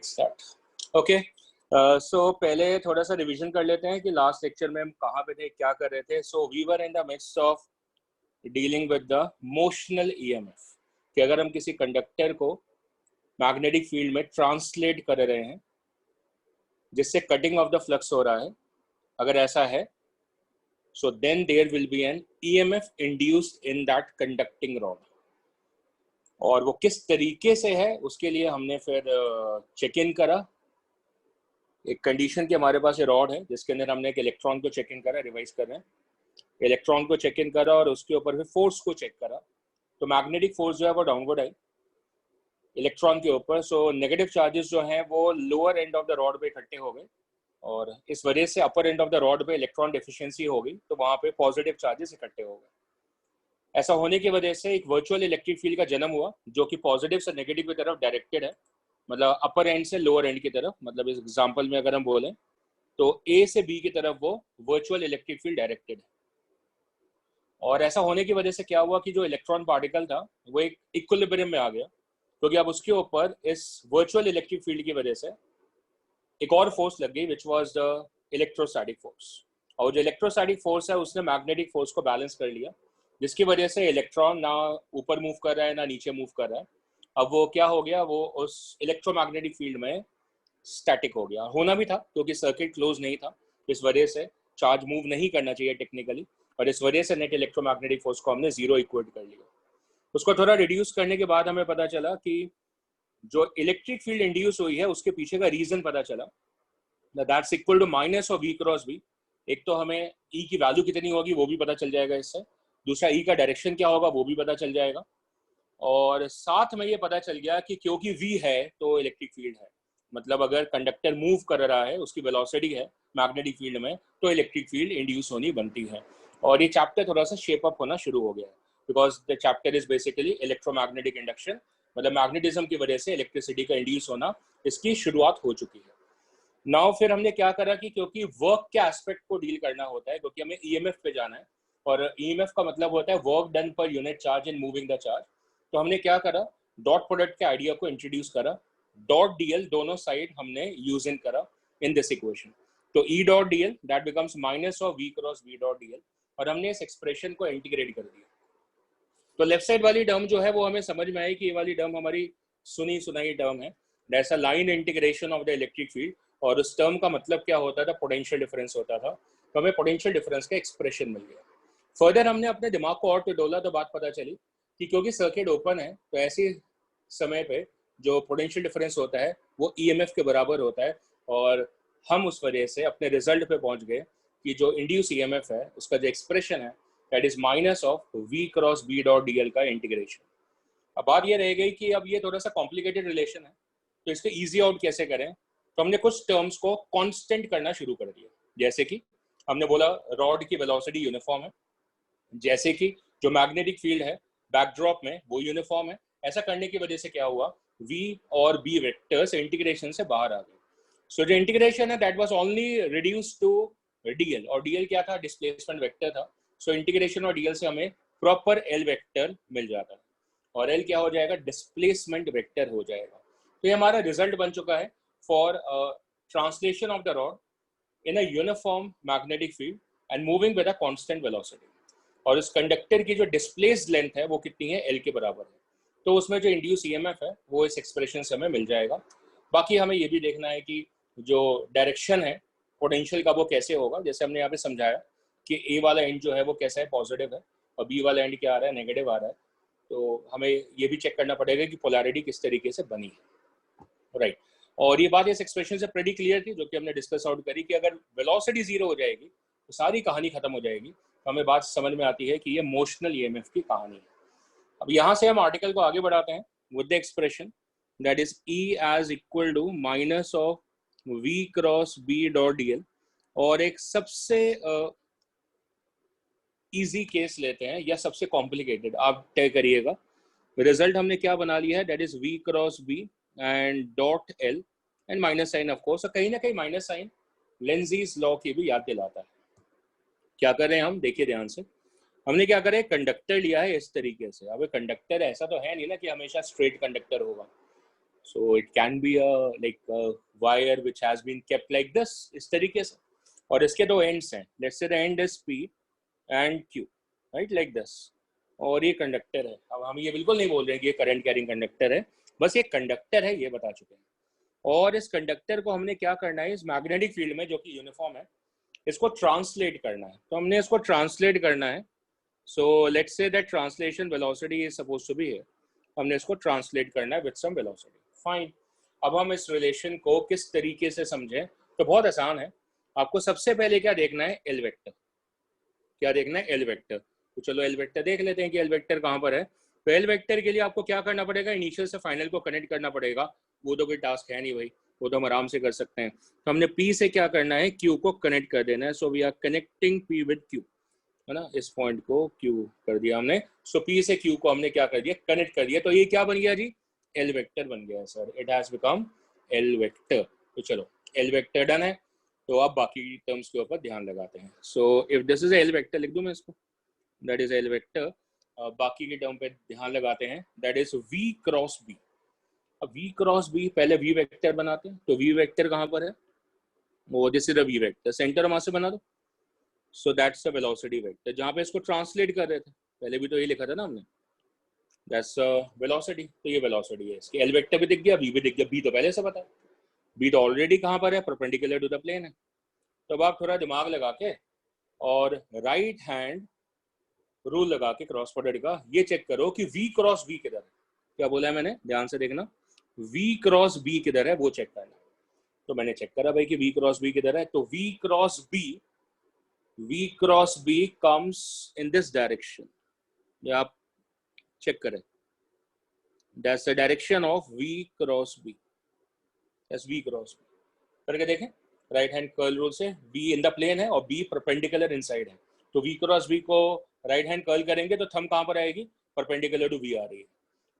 Start. Okay, सो पहले थोड़ा सा रिवीजन कर लेते हैं कि लास्ट लेक्चर में हम कहाँ पे थे, क्या कर रहे थे। So we were in the midst of dealing with the motional EMF कि अगर हम किसी कंडक्टर को मैग्नेटिक फील्ड में ट्रांसलेट कर रहे हैं जिससे कटिंग ऑफ द फ्लक्स हो रहा है, अगर ऐसा है so then there will be an EMF induced in that conducting rod. और वो किस तरीके से है उसके लिए हमने फिर चेक इन करा। एक कंडीशन कि हमारे पास ये रॉड है जिसके अंदर हमने एक इलेक्ट्रॉन को चेक इन करा, रिवाइज कर रहे हैं, इलेक्ट्रॉन को चेक इन करा और उसके ऊपर फिर फोर्स को चेक करा। तो मैग्नेटिक फोर्स जो है वो डाउनवर्ड आई इलेक्ट्रॉन के ऊपर। सो नेगेटिव चार्जेस जो हैं वो lower end of the rod पे इकट्ठे हो गए और इस वजह से अपर एंड ऑफ द रॉड पे इलेक्ट्रॉन डिफिशियंसी हो गई, तो वहाँ पे पॉजिटिव चार्जेस इकट्ठे हो गए। ऐसा होने की वजह से एक वर्चुअल इलेक्ट्रिक फील्ड का जन्म हुआ जो कि पॉजिटिव से नेगेटिव की तरफ डायरेक्टेड है, मतलब अपर एंड से लोअर एंड की तरफ। मतलब इस एग्जांपल में अगर हम बोलें तो ए से बी की तरफ वो वर्चुअल इलेक्ट्रिक फील्ड डायरेक्टेड है। और ऐसा होने की वजह से क्या हुआ कि जो इलेक्ट्रॉन पार्टिकल था वो एक इक्विलिब्रियम में आ गया, क्योंकि अब उसके ऊपर इस वर्चुअल इलेक्ट्रिक फील्ड की वजह से एक और फोर्स लग गई which was the electrostatic force. और जो इलेक्ट्रोस्टैटिक फोर्स है उसने मैग्नेटिक फोर्स को बैलेंस कर लिया, जिसकी वजह से इलेक्ट्रॉन ना ऊपर मूव कर रहा है ना नीचे मूव कर रहा है। अब वो क्या हो गया, वो उस इलेक्ट्रोमैग्नेटिक फील्ड में स्टैटिक हो गया। होना भी था क्योंकि सर्किट क्लोज नहीं था, इस वजह से चार्ज मूव नहीं करना चाहिए टेक्निकली, और इस वजह से नेट इलेक्ट्रोमैग्नेटिक फोर्स को हमने जीरो इक्वेट कर लिया। उसको थोड़ा रिड्यूस करने के बाद हमें पता चला कि जो इलेक्ट्रिक फील्ड इंड्यूस हुई है उसके पीछे का रीजन पता चला, that's equal to minus of V cross B. एक तो हमें ई की वैल्यू कितनी होगी वो भी पता चल जाएगा इससे, दूसरा ई का डायरेक्शन क्या होगा वो भी पता चल जाएगा, और साथ में ये पता चल गया कि क्योंकि वी है तो इलेक्ट्रिक फील्ड है। मतलब अगर कंडक्टर मूव कर रहा है, उसकी वेलोसिटी है मैग्नेटिक फील्ड में, तो इलेक्ट्रिक फील्ड इंड्यूस होनी बनती है। और ये चैप्टर थोड़ा सा शेप अप होना शुरू हो गया है because the chapter is basically electromagnetic induction, मतलब मैग्नेटिज्म की वजह से इलेक्ट्रिसिटी का इंड्यूस होना, इसकी शुरुआत हो चुकी है। नाउ फिर हमने क्या करा कि क्योंकि वर्क के एस्पेक्ट को डील करना होता है, क्योंकि हमें ईएमएफ पे जाना है और ईएमएफ का मतलब होता है work done per unit charge in moving the charge, तो हमने क्या करा, डॉट प्रोडक्ट के आइडिया को इंट्रोड्यूस करा। डॉट डीएल दोनों साइड हमने यूज इन करा इन दिस इक्वेशन। तो E dot DL that becomes minus of V cross V dot DL, और हमने इस एक्सप्रेशन को इंटीग्रेट कर दिया। तो लेफ्ट साइड वाली टर्म जो है वो हमें समझ में आई कि ये वाली टर्म हमारी सुनी सुनाई टर्म है, that's a line integration of the electric field. और उस टर्म का मतलब क्या होता था, पोटेंशियल डिफरेंस होता था, तो हमें पोटेंशियल डिफरेंस का एक्सप्रेशन मिल गया। फर्दर हमने अपने दिमाग को और डोला तो बात पता चली कि क्योंकि सर्किट ओपन है तो ऐसे समय पे जो पोटेंशियल डिफरेंस होता है वो ईएमएफ के बराबर होता है, और हम उस वजह से अपने रिजल्ट पे पहुंच गए कि जो इंड्यूस ईएमएफ है उसका जो एक्सप्रेशन है that is minus of V cross B dot DL का इंटीग्रेशन। अब बात ये रह गई कि अब ये थोड़ा सा कॉम्प्लिकेटेड रिलेशन है, तो इसको ईजी आउट कैसे करें। तो हमने कुछ टर्म्स को कांस्टेंट करना शुरू कर दिया, जैसे कि हमने बोला रॉड की वेलोसिटी यूनिफॉर्म है, जैसे कि जो मैग्नेटिक फील्ड है बैकड्रॉप में वो यूनिफॉर्म है। ऐसा करने की वजह से क्या हुआ, v और b वेक्टर्स इंटीग्रेशन से बाहर आ गए। सो जो इंटीग्रेशन है that was only reduce to dl, और dl क्या था, डिस्प्लेसमेंट वेक्टर था। सो इंटीग्रेशन और dl से हमें प्रॉपर l वेक्टर मिल जाता है, और l क्या हो जाएगा, डिस्प्लेसमेंट वेक्टर हो जाएगा। तो ये हमारा रिजल्ट बन चुका है for translation of the rod in a uniform magnetic field and moving with a constant velocity. और उस कंडक्टर की जो डिस्प्लेस्ड लेंथ है वो कितनी है, एल के बराबर है। तो उसमें जो इंड्यूस ईएमएफ है वो इस एक्सप्रेशन से हमें मिल जाएगा। बाकी हमें ये भी देखना है कि जो डायरेक्शन है पोटेंशियल का वो कैसे होगा, जैसे हमने यहाँ पे समझाया कि ए वाला एंड जो है वो कैसा है, पॉजिटिव है, और बी वाला एंड क्या आ रहा है, नेगेटिव आ रहा है। तो हमें ये भी चेक करना पड़ेगा कि पोलैरिटी किस तरीके से बनी है, राइट। और ये बात इस एक्सप्रेशन से प्रेटी क्लियर थी जो कि हमने डिस्कस आउट करी कि अगर वेलोसिटी जीरो हो जाएगी तो सारी कहानी खत्म हो जाएगी। हमें बात समझ में आती है कि ये मोशनल ईएमएफ की कहानी है। अब यहाँ से हम आर्टिकल को आगे बढ़ाते हैं with the expression that is E as equal to minus of V cross B dot DL. और एक सबसे इजी केस लेते हैं या सबसे कॉम्प्लिकेटेड, आप तय करिएगा। रिजल्ट हमने क्या बना लिया है, that is V cross B and dot L and minus sign of course. कहीं ना कहीं माइनस साइन लेंजीज लॉ की भी याद दिलाता है। क्या कर रहे हैं हम, देखिए ध्यान से। हमने क्या करें, कंडक्टर लिया है इस तरीके से। अब कंडक्टर ऐसा तो है नहीं ना कि हमेशा स्ट्रेट कंडक्टर होगा। So it can be like wire which has been kept like this, इस तरीके से, और इसके दो एंड्स हैं, let's say the end is P and Q, right, like this, और ये कंडक्टर है। अब हम ये बिल्कुल नहीं बोल रहे हैं कि ये करंट कैरिंग कंडक्टर है, बस ये कंडक्टर है, ये बता चुके हैं। और इस कंडक्टर को हमने क्या करना है, इस मैग्नेटिक फील्ड में जो कि यूनिफॉर्म है, इसको ट्रांसलेट करना है। तो हमने इसको ट्रांसलेट करना है। So let's say that translation velocity is suppose to be here, हमने इसको ट्रांसलेट करना है विद सम वेलोसिटी, फाइन। अब हम इस रिलेशन को किस तरीके से समझें, तो बहुत आसान है। आपको सबसे पहले क्या देखना है, एल वेक्टर। क्या देखना है, एल वेक्टर। तो चलो एल वेक्टर देख लेते हैं कि एल वेक्टर कहाँ पर है। तो एल वेक्टर के लिए आपको क्या करना पड़ेगा, इनिशियल से फाइनल को कनेक्ट करना पड़ेगा। वो तो कोई टास्क है नहीं भाई, वो तो हम आराम से कर सकते हैं। तो हमने P से क्या करना है, Q को कनेक्ट कर देना है। So we are connecting P with Q, है ना, इस पॉइंट को Q कर दिया हमने। सो P से Q को हमने क्या कर दिया, कनेक्ट कर दिया। तो ये क्या बन गया जी, एल वेक्टर बन गया sir, it has become L vector. तो चलो एल वेक्टर डन है। तो अब बाकी टर्म्स के ऊपर ध्यान लगाते हैं। So if this is L vector, लिख दूं मैं इसको, दैट इज एल वेक्टर। बाकी के टर्म पे ध्यान लगाते हैं, that is V cross B। अब V क्रॉस B, पहले V वेक्टर बनाते हैं। तो V वेक्टर कहाँ पर है, वो this is the V vector, centre वहां से बना दो। So that's the velocity vector, जहाँ पे इसको ट्रांसलेट कर रहे थे, पहले भी तो ये लिखा था ना हमने, दैट्स वेलोसिटी। तो ये वेलोसिटी है इसकी, एल वेक्टर भी दिख गया, V भी दिख गया। B तो पहले से पता है, B तो ऑलरेडी कहाँ पर है, परपेंडिकुलर टू द प्लेन है। तो अब आप थोड़ा दिमाग लगा के और राइट हैंड रूल लगा के क्रॉस प्रोडक्ट का ये चेक करो कि V क्रॉस B किधर है। क्या बोला है मैंने, ध्यान से देखना, V क्रॉस B किधर है वो चेक करना। तो मैंने चेक करा भाई कि V क्रॉस B किधर है। तो V cross B comes in this direction, ये आप चेक करें, that's the direction of V cross B, that's V cross B। करके देखें, राइट हैंड कर्ल रूल से, B इन द प्लेन है और B परपेंडिकुलर इनसाइड है। तो V क्रॉस B को राइट हैंड कर्ल करेंगे तो थंब कहाँ पर आएगी, परपेंडिकुलर टू V आ रही है।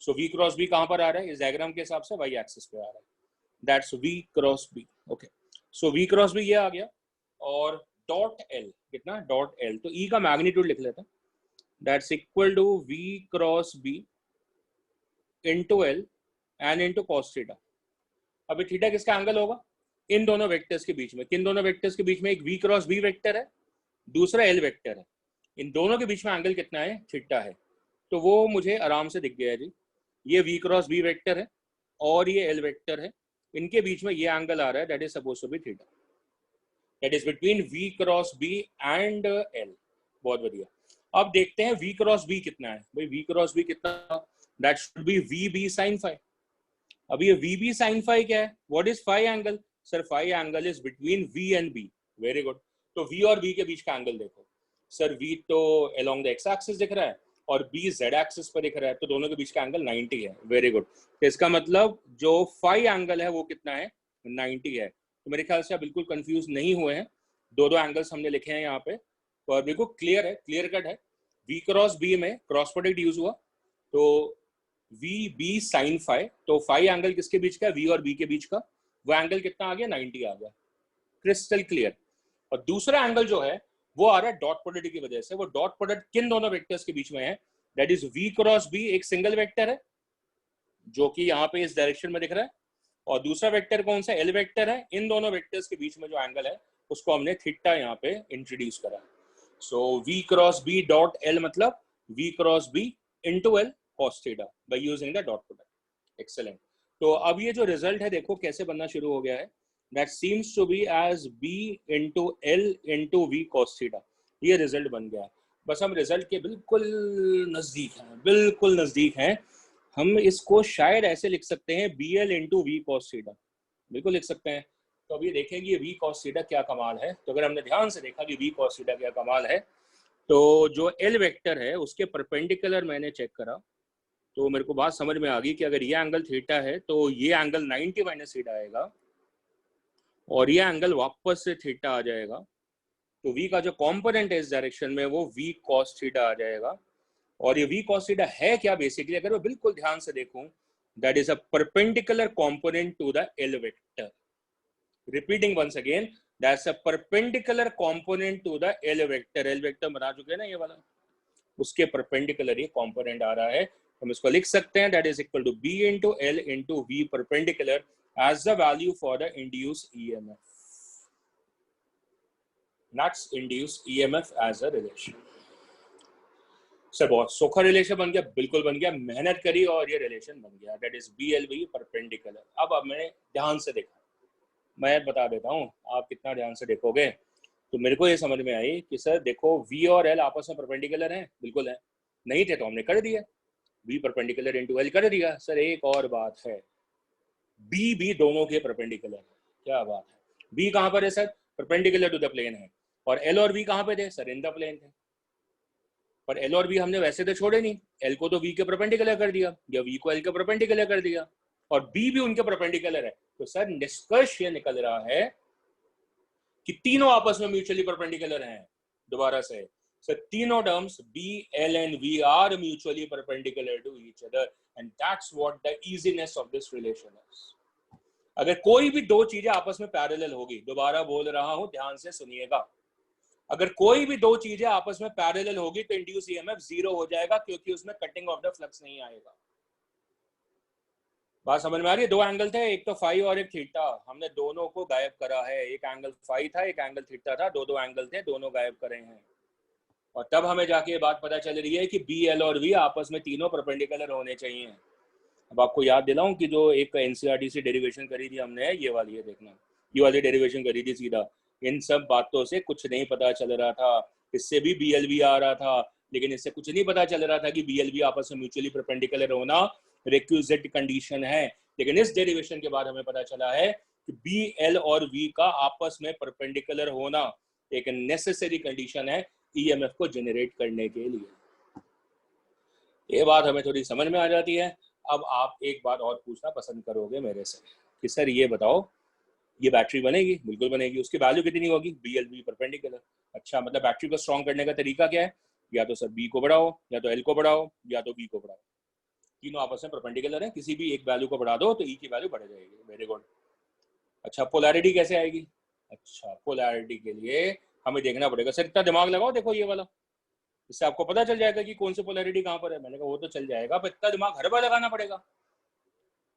सो V क्रॉस B कहाँ पर आ रहा है, इस डायग्राम के हिसाब से Y एक्सिस पे आ रहा है, that's V cross B। Okay, so V cross B ये आ गया। और डॉट L कितना, डॉट L, तो E का मैग्नीट्यूड लिख लेते हैं, that's equal to V cross B into L and into cos theta. अभी थीटा किसका एंगल होगा, इन दोनों वेक्टर्स के बीच में। किन दोनों वेक्टर्स के बीच में, एक V क्रॉस B वेक्टर है, दूसरा L वेक्टर है। इन दोनों के बीच में एंगल कितना है, थीटा है। तो वो मुझे आराम से दिख गया जी, ये V क्रॉस B वेक्टर है और ये L वेक्टर है, इनके बीच में ये एंगल आ रहा है, that is suppose to be theta, that is between V cross B and L। बहुत बढ़िया। अब देखते हैं V क्रॉस B कितना है भाई, V क्रॉस B कितना, that should be VB sin phi। अब ये VB sin phi क्या है, what is phi angle, sir phi angle is between V and B। Very good. तो V और B के बीच का एंगल देखो, सर V तो अलोंग द एक्स एक्सिस दिख रहा है और B z एक्सिस पर दिख रहा है, तो दोनों के बीच का एंगल 90 है। Very good. तो इसका मतलब जो phi एंगल है वो कितना है, 90 है। तो मेरे ख्याल से आप बिल्कुल कंफ्यूज नहीं हुए हैं, दो दो एंगल्स हमने लिखे हैं यहाँ पे, तो बिल्कुल क्लियर है, क्लियर कट है। V क्रॉस B में क्रॉस प्रोडक्ट यूज हुआ, तो VB sin phi, तो phi एंगल किसके बीच का है, V और B के बीच का, वो एंगल कितना आ गया, 90 आ गया, क्रिस्टल क्लियर। और दूसरा एंगल जो है वो आ रहा है डॉट प्रोडक्ट की वजह से। वो डॉट प्रोडक्ट किन दोनों वेक्टर्स के बीच में है, that is V cross B, एक सिंगल वेक्टर है जो कि यहाँ पे इस डायरेक्शन में दिख रहा है, और दूसरा वेक्टर कौन सा, L वेक्टर है। इन दोनों वेक्टर्स के बीच में जो एंगल है उसको हमने थीटा यहाँ पे इंट्रोड्यूस करा। सो V cross B dot L मतलब V cross B into L cos theta by using the dot product. Excellent. तो अब ये जो रिजल्ट है देखो कैसे बनना शुरू हो गया है, that seems to be as B into L into V cos theta। ये रिजल्ट बन गया। बस हम रिजल्ट के बिल्कुल नजदीक हैं, बिल्कुल नजदीक हैं। हम इसको शायद ऐसे लिख सकते हैं BL into V cos theta, बिल्कुल लिख सकते हैं। तो अब ये देखें कि V cos theta क्या कमाल है। तो अगर हमने ध्यान से देखा कि V cos theta क्या कमाल है, तो जो L वेक्टर है उसके परपेंडिकुलर मैंने चेक करा, तो मेरे को बात समझ में आ गई कि अगर ये एंगल थीटा है तो ये एंगल 90 माइनस थीटा आएगा और ये एंगल वापस से थीटा आ जाएगा। तो V का जो कंपोनेंट है इस डायरेक्शन में वो V cos थीटा आ जाएगा। और ये V cos थीटा है क्या, बेसिकली अगर मैं बिल्कुल ध्यान से देखूं, that is a perpendicular component to the L vector. Repeating once again, that's a perpendicular component to the L vector. L vector बना चुके हैं ना ये वाला, उसके परपेंडिकुलर ये कंपोनेंट आ रहा है हम इसको लिख सकते हैं, that is equal to B into L into V perpendicular as the value for the induced EMF. That's induced EMF as a relation. Sir बहुत सोखा रिलेशन बन गया, बिल्कुल बन गया, मेहनत करी और ये रिलेशन बन गया, दैट इज BLV परपेंडिकुलर। अब मैंने ध्यान से देखा, मैं बता देता हूँ, आप कितना ध्यान से देखोगे तो मेरे को ये समझ में आई कि सर देखो V और L आपस में परपेंडिकुलर हैं, बिल्कुल है, नहीं थे तो हमने कर दिया, V परपेंडिकुलर इंटू L कर दिया। सर एक और बात है, B भी दोनों के परपेंडिकुलर है। क्या बात है, B कहाँ पर है sir? Perpendicular to the plane है, और L और V कहाँ पे थे सर? इन द प्लेन थे। पर L और V हमने वैसे तो छोड़े नहीं, L को तो V के परपेंडिकुलर कर दिया या V को L के परपेंडिकुलर कर दिया, और B भी उनके परपेंडिकुलर है। तो सर निष्कर्ष ये निकल रहा है कि तीनों आपस में म्यूचुअली परपेंडिकुलर हैं। दोबारा से सर तीनों terms B, L and V are mutually perpendicular to each other and that's what the easiness of this relation is. अगर कोई भी दो चीजें आपस में पैरेलल होगी, दोबारा बोल रहा हूं, ध्यान से सुनिएगा, अगर कोई भी दो चीजें आपस में पैरेलल होगी तो इंड्यूस ईएमएफ जीरो हो जाएगा, क्योंकि उसमें कटिंग ऑफ द फ्लक्स नहीं आएगा। बात समझ में आ रही है? दो एंगल थे, एक तो फाई और एक थीटा, हमने दोनों को गायब करा है। एक एंगल फाई था, एक एंगल थीटा था, दो एंगल थे, दोनों गायब करे हैं। और तब हमें जाके ये बात पता चल रही है कि बी, एल और वी आपस में तीनों परपेंडिकुलर होने चाहिए। अब आपको याद दिलाऊं कि जो एक एनसीईआरटी से डेरिवेशन करी थी हमने, ये वाली, ये देखना, ये वाली डेरिवेशन करी थी सीधा। इन सब बातों से कुछ नहीं पता चल रहा था, इससे भी BLV आ रहा था, लेकिन इससे कुछ नहीं पता चल रहा था कि BLV आपस में म्यूचुअली परपेंडिकुलर होना रिक्विजिट कंडीशन है। लेकिन इस डेरिवेशन के बाद हमें पता चला है कि B, L और V का आपस में परपेंडिकुलर होना एक नेसेसरी कंडीशन है EMF को जनरेट करने के लिए। ये बात हमें थोड़ी समझ में आ जाती है। अब आप एक बात और पूछना पसंद करोगे मेरे से कि सर ये बताओ, ये बैटरी बनेगी? बिल्कुल बनेगी। उसकी वैल्यू कितनी होगी? BLV perpendicular. अच्छा, मतलब बैटरी को स्ट्रॉन्ग करने का तरीका क्या है? या तो सर B को बढ़ाओ, या तो L को बढ़ाओ, या तो V को बढ़ाओ, तीनों आपस में परपेंडिकुलर है, किसी भी एक वैल्यू को बढ़ा दो तो E की वैल्यू बढ़ जाएगी। Very good. अच्छा, पोलैरिटी कैसे आएगी? अच्छा, पोलैरिटी के लिए हमें देखना पड़ेगा। सर इतना दिमाग लगाओ, देखो ये वाला, इससे आपको पता चल जाएगा कि कौन सी पोलैरिटी कहाँ पर है। मैंने कहा वो तो चल जाएगा, पर इतना दिमाग हर बार लगाना पड़ेगा?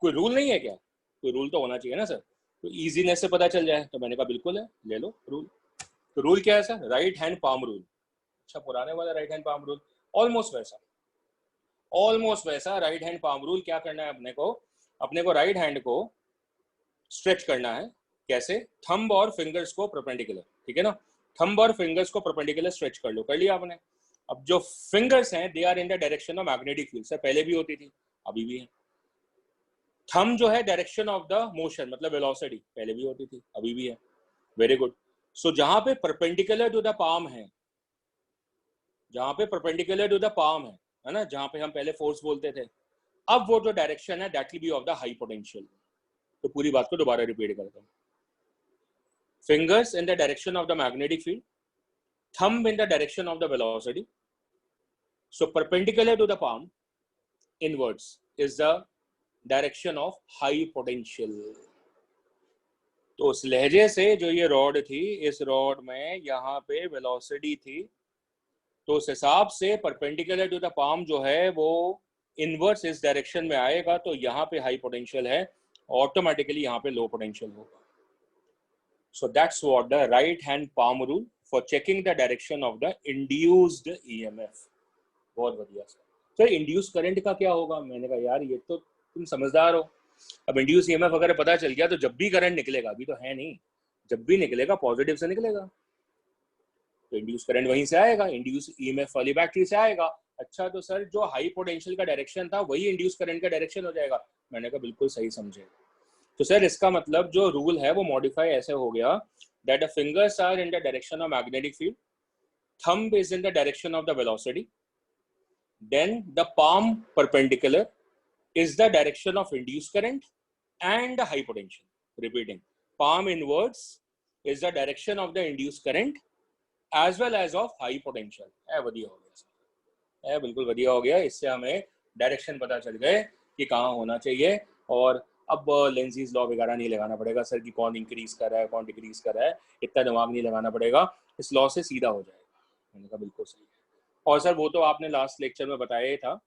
कोई रूल नहीं है क्या? कोई रूल तो होना चाहिए ना सर, तो इजीनेस से पता चल जाए। तो मैंने कहा बिल्कुल है, ले लो रूल। तो रूल क्या है sir? Right hand palm rule. अच्छा, पुराने वाला right hand palm rule, almost वैसा राइट हैंड पाम रूल। क्या करना है अपने को राइट हैंड को स्ट्रेच करना है। कैसे? थंब और फिंगर्स को परपेंडिकुलर, ठीक है ना, थंब और फिंगर्स को परपेंडिकुलर स्ट्रेच कर लो। कर लिया आपने? अब जो फिंगर्स हैं they are in the direction of magnetic field. Sir पहले भी होती थी, अभी भी है। थंब जो है डायरेक्शन ऑफ द मोशन, मतलब वेलोसिटी, पहले भी होती थी, अभी भी है। Very good. सो जहां पे परपेंडिकुलर टू द पाम है, जहां पे परपेंडिकुलर टू द पाम है ना, जहां पे हम पहले फोर्स बोलते थे, अब वो जो डायरेक्शन है that will B of the high potential. तो पूरी बात को दोबारा रिपीट करता हूं। Fingers in the direction of the magnetic field, thumb in the direction of the velocity. So perpendicular to the palm, inwards, is the direction of high potential. तो उस लहजे से जो ये रॉड थी, इस रॉड में यहाँ पे वेलोसिटी थी, तो उस हिसाब से परपेंडिकुलर टू द पाम जो है वो इनवर्स इस डायरेक्शन में आएगा, तो यहाँ पे हाई पोटेंशियल है, ऑटोमेटिकली यहाँ पे लो पोटेंशियल होगा। So that's what the right hand palm rule for checking the direction of the induced EMF. बहुत बढ़िया सर। तो इंड्यूस करंट का क्या होगा? मैंने कहा यार ये तो तुम समझदार हो। अब इंड्यूस EMF अगर पता चल गया तो जब भी करंट निकलेगा, अभी तो है नहीं, जब भी निकलेगा पॉजिटिव से निकलेगा, तो इंड्यूस करंट वहीं से आएगा, इंड्यूस EMF वाली बैटरी से आएगा। अच्छा, तो सर जो हाई पोटेंशियल का डायरेक्शन था वही इंड्यूस करंट का डायरेक्शन हो जाएगा? मैंने कहा बिल्कुल सही समझे। तो सर इसका मतलब जो रूल है वो मॉडिफाई ऐसे हो गया, that the fingers are in the direction of magnetic field, thumb is in the direction of the velocity, then the palm perpendicular is the direction of induced current and the high potential. Repeating, palm inwards is the direction of the induced current as well as of high potential. बढ़िया हो गया, बिल्कुल बढ़िया हो गया। इससे हमें direction पता चल गए कि कहाँ होना चाहिए, और अब लेंजीज लॉ वगैरह नहीं लगाना पड़ेगा सर कि कौन इंक्रीज कर रहा है कौन डिक्रीज कर रहा है, इतना दिमाग नहीं लगाना पड़ेगा, इस लॉ से सीधा हो जाएगा। मैंने कहा बिल्कुल सही है। और सर वो तो आपने लास्ट लेक्चर में बताया ही था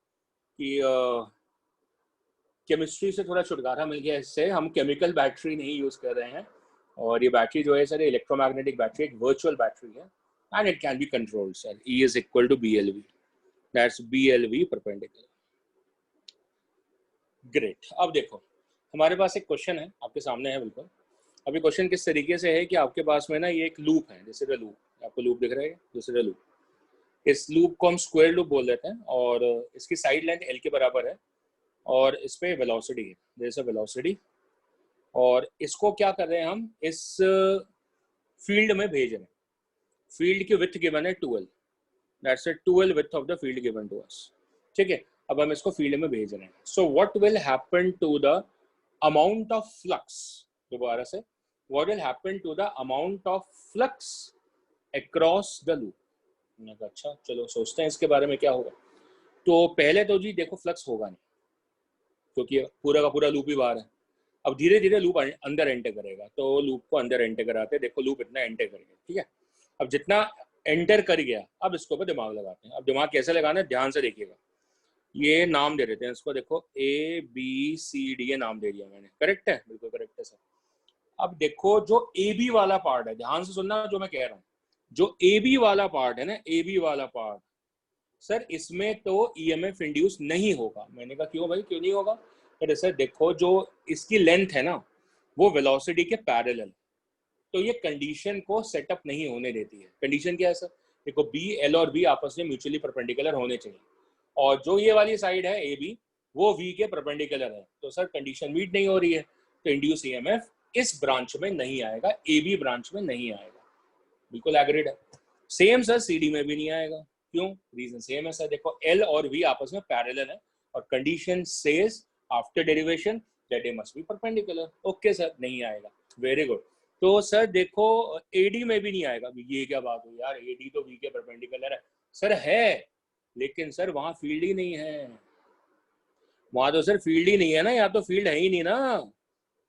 कि केमिस्ट्री से थोड़ा छुटकारा मिल गया, इससे हम केमिकल बैटरी नहीं यूज कर रहे हैं, और ये बैटरी जो है सर इलेक्ट्रोमैग्नेटिक बैटरी, एक वर्चुअल बैटरी है, and it can be controlled sir. E is equal to BLV, that's BLV perpendicular. Great. अब देखो हमारे पास एक क्वेश्चन है, आपके सामने है बिल्कुल। अभी क्वेश्चन किस तरीके से है कि आपके पास में ना ये एक लूप है, जैसे द लूप, आपको लूप दिख रहा है, जैसे द लूप। इस लूप को हम स्क्वायर लूप बोल देते हैं, और इसकी साइड लेंथ L के बराबर है, और इस पे वेलोसिटी है, जैसे वेलोसिटी, और इसको क्या कर रहे हैं हम, इस फील्ड में भेज रहे हैं। फील्ड की विड्थ गिवन है 12, that's it, 12 width of the field given to us. ठीक है, अब हम इसको फील्ड में भेज रहे हैं। So what will happen to the amount of flux, दोबारा से, what will happen to the amount of flux across the loop. मैंने कहा अच्छा चलो सोचते हैं इसके बारे में क्या होगा। तो पहले तो जी देखो फ्लक्स होगा नहीं, क्योंकि पूरा का पूरा लूप ही बाहर है। अब धीरे धीरे लूप अंदर एंटर करेगा, तो लूप को अंदर एंटर कराते हैं, देखो लूप इतना एंटर कर गया, ठीक है। अब जितना एंटर कर गया, अब इसको पर दिमाग लगाते हैं। अब दिमाग कैसे लगाना है, ध्यान से देखिएगा। ये नाम दे देते हैं इसको, देखो ABCD, ये नाम दे दिया मैंने, करेक्ट है, बिल्कुल करेक्ट है सर। अब देखो जो AB वाला पार्ट है, ध्यान से सुनना जो मैं कह रहा हूँ, जो AB वाला पार्ट है ना, AB वाला पार्ट सर, इसमें तो EMF इंड्यूस नहीं होगा। मैंने कहा क्यों भाई, क्यों नहीं होगा? अरे सर देखो जो इसकी लेंथ है ना, वो वेलोसिटी के पैरेलल, तो ये कंडीशन को सेटअप नहीं होने देती है। कंडीशन क्या है सर, देखो B, L और B आपस में म्यूचुअली परपेंडिकुलर होने चाहिए, और जो ये वाली साइड है AB, वो V के परपेंडिकुलर है, तो सर कंडीशन मीट नहीं हो रही है, तो इंड्यूस EMF इस ब्रांच में नहीं आएगा, AB ब्रांच में नहीं आएगा। बिल्कुल एग्रीड है। सेम सर CD में भी नहीं आएगा। क्यों? रीजन सेम है सर, देखो L और V आपस में पैरेलल है, और condition says after derivation that they must be perpendicular. Okay sir, नहीं आएगा, वेरी गुड। तो सर देखो AD में भी नहीं आएगा। ये क्या बात हुई यार, AD तो V के परपेंडिकुलर है। सर है, लेकिन सर वहां फील्ड ही नहीं है, वहां तो सर फील्ड ही नहीं है ना, या तो फील्ड है ही नहीं ना,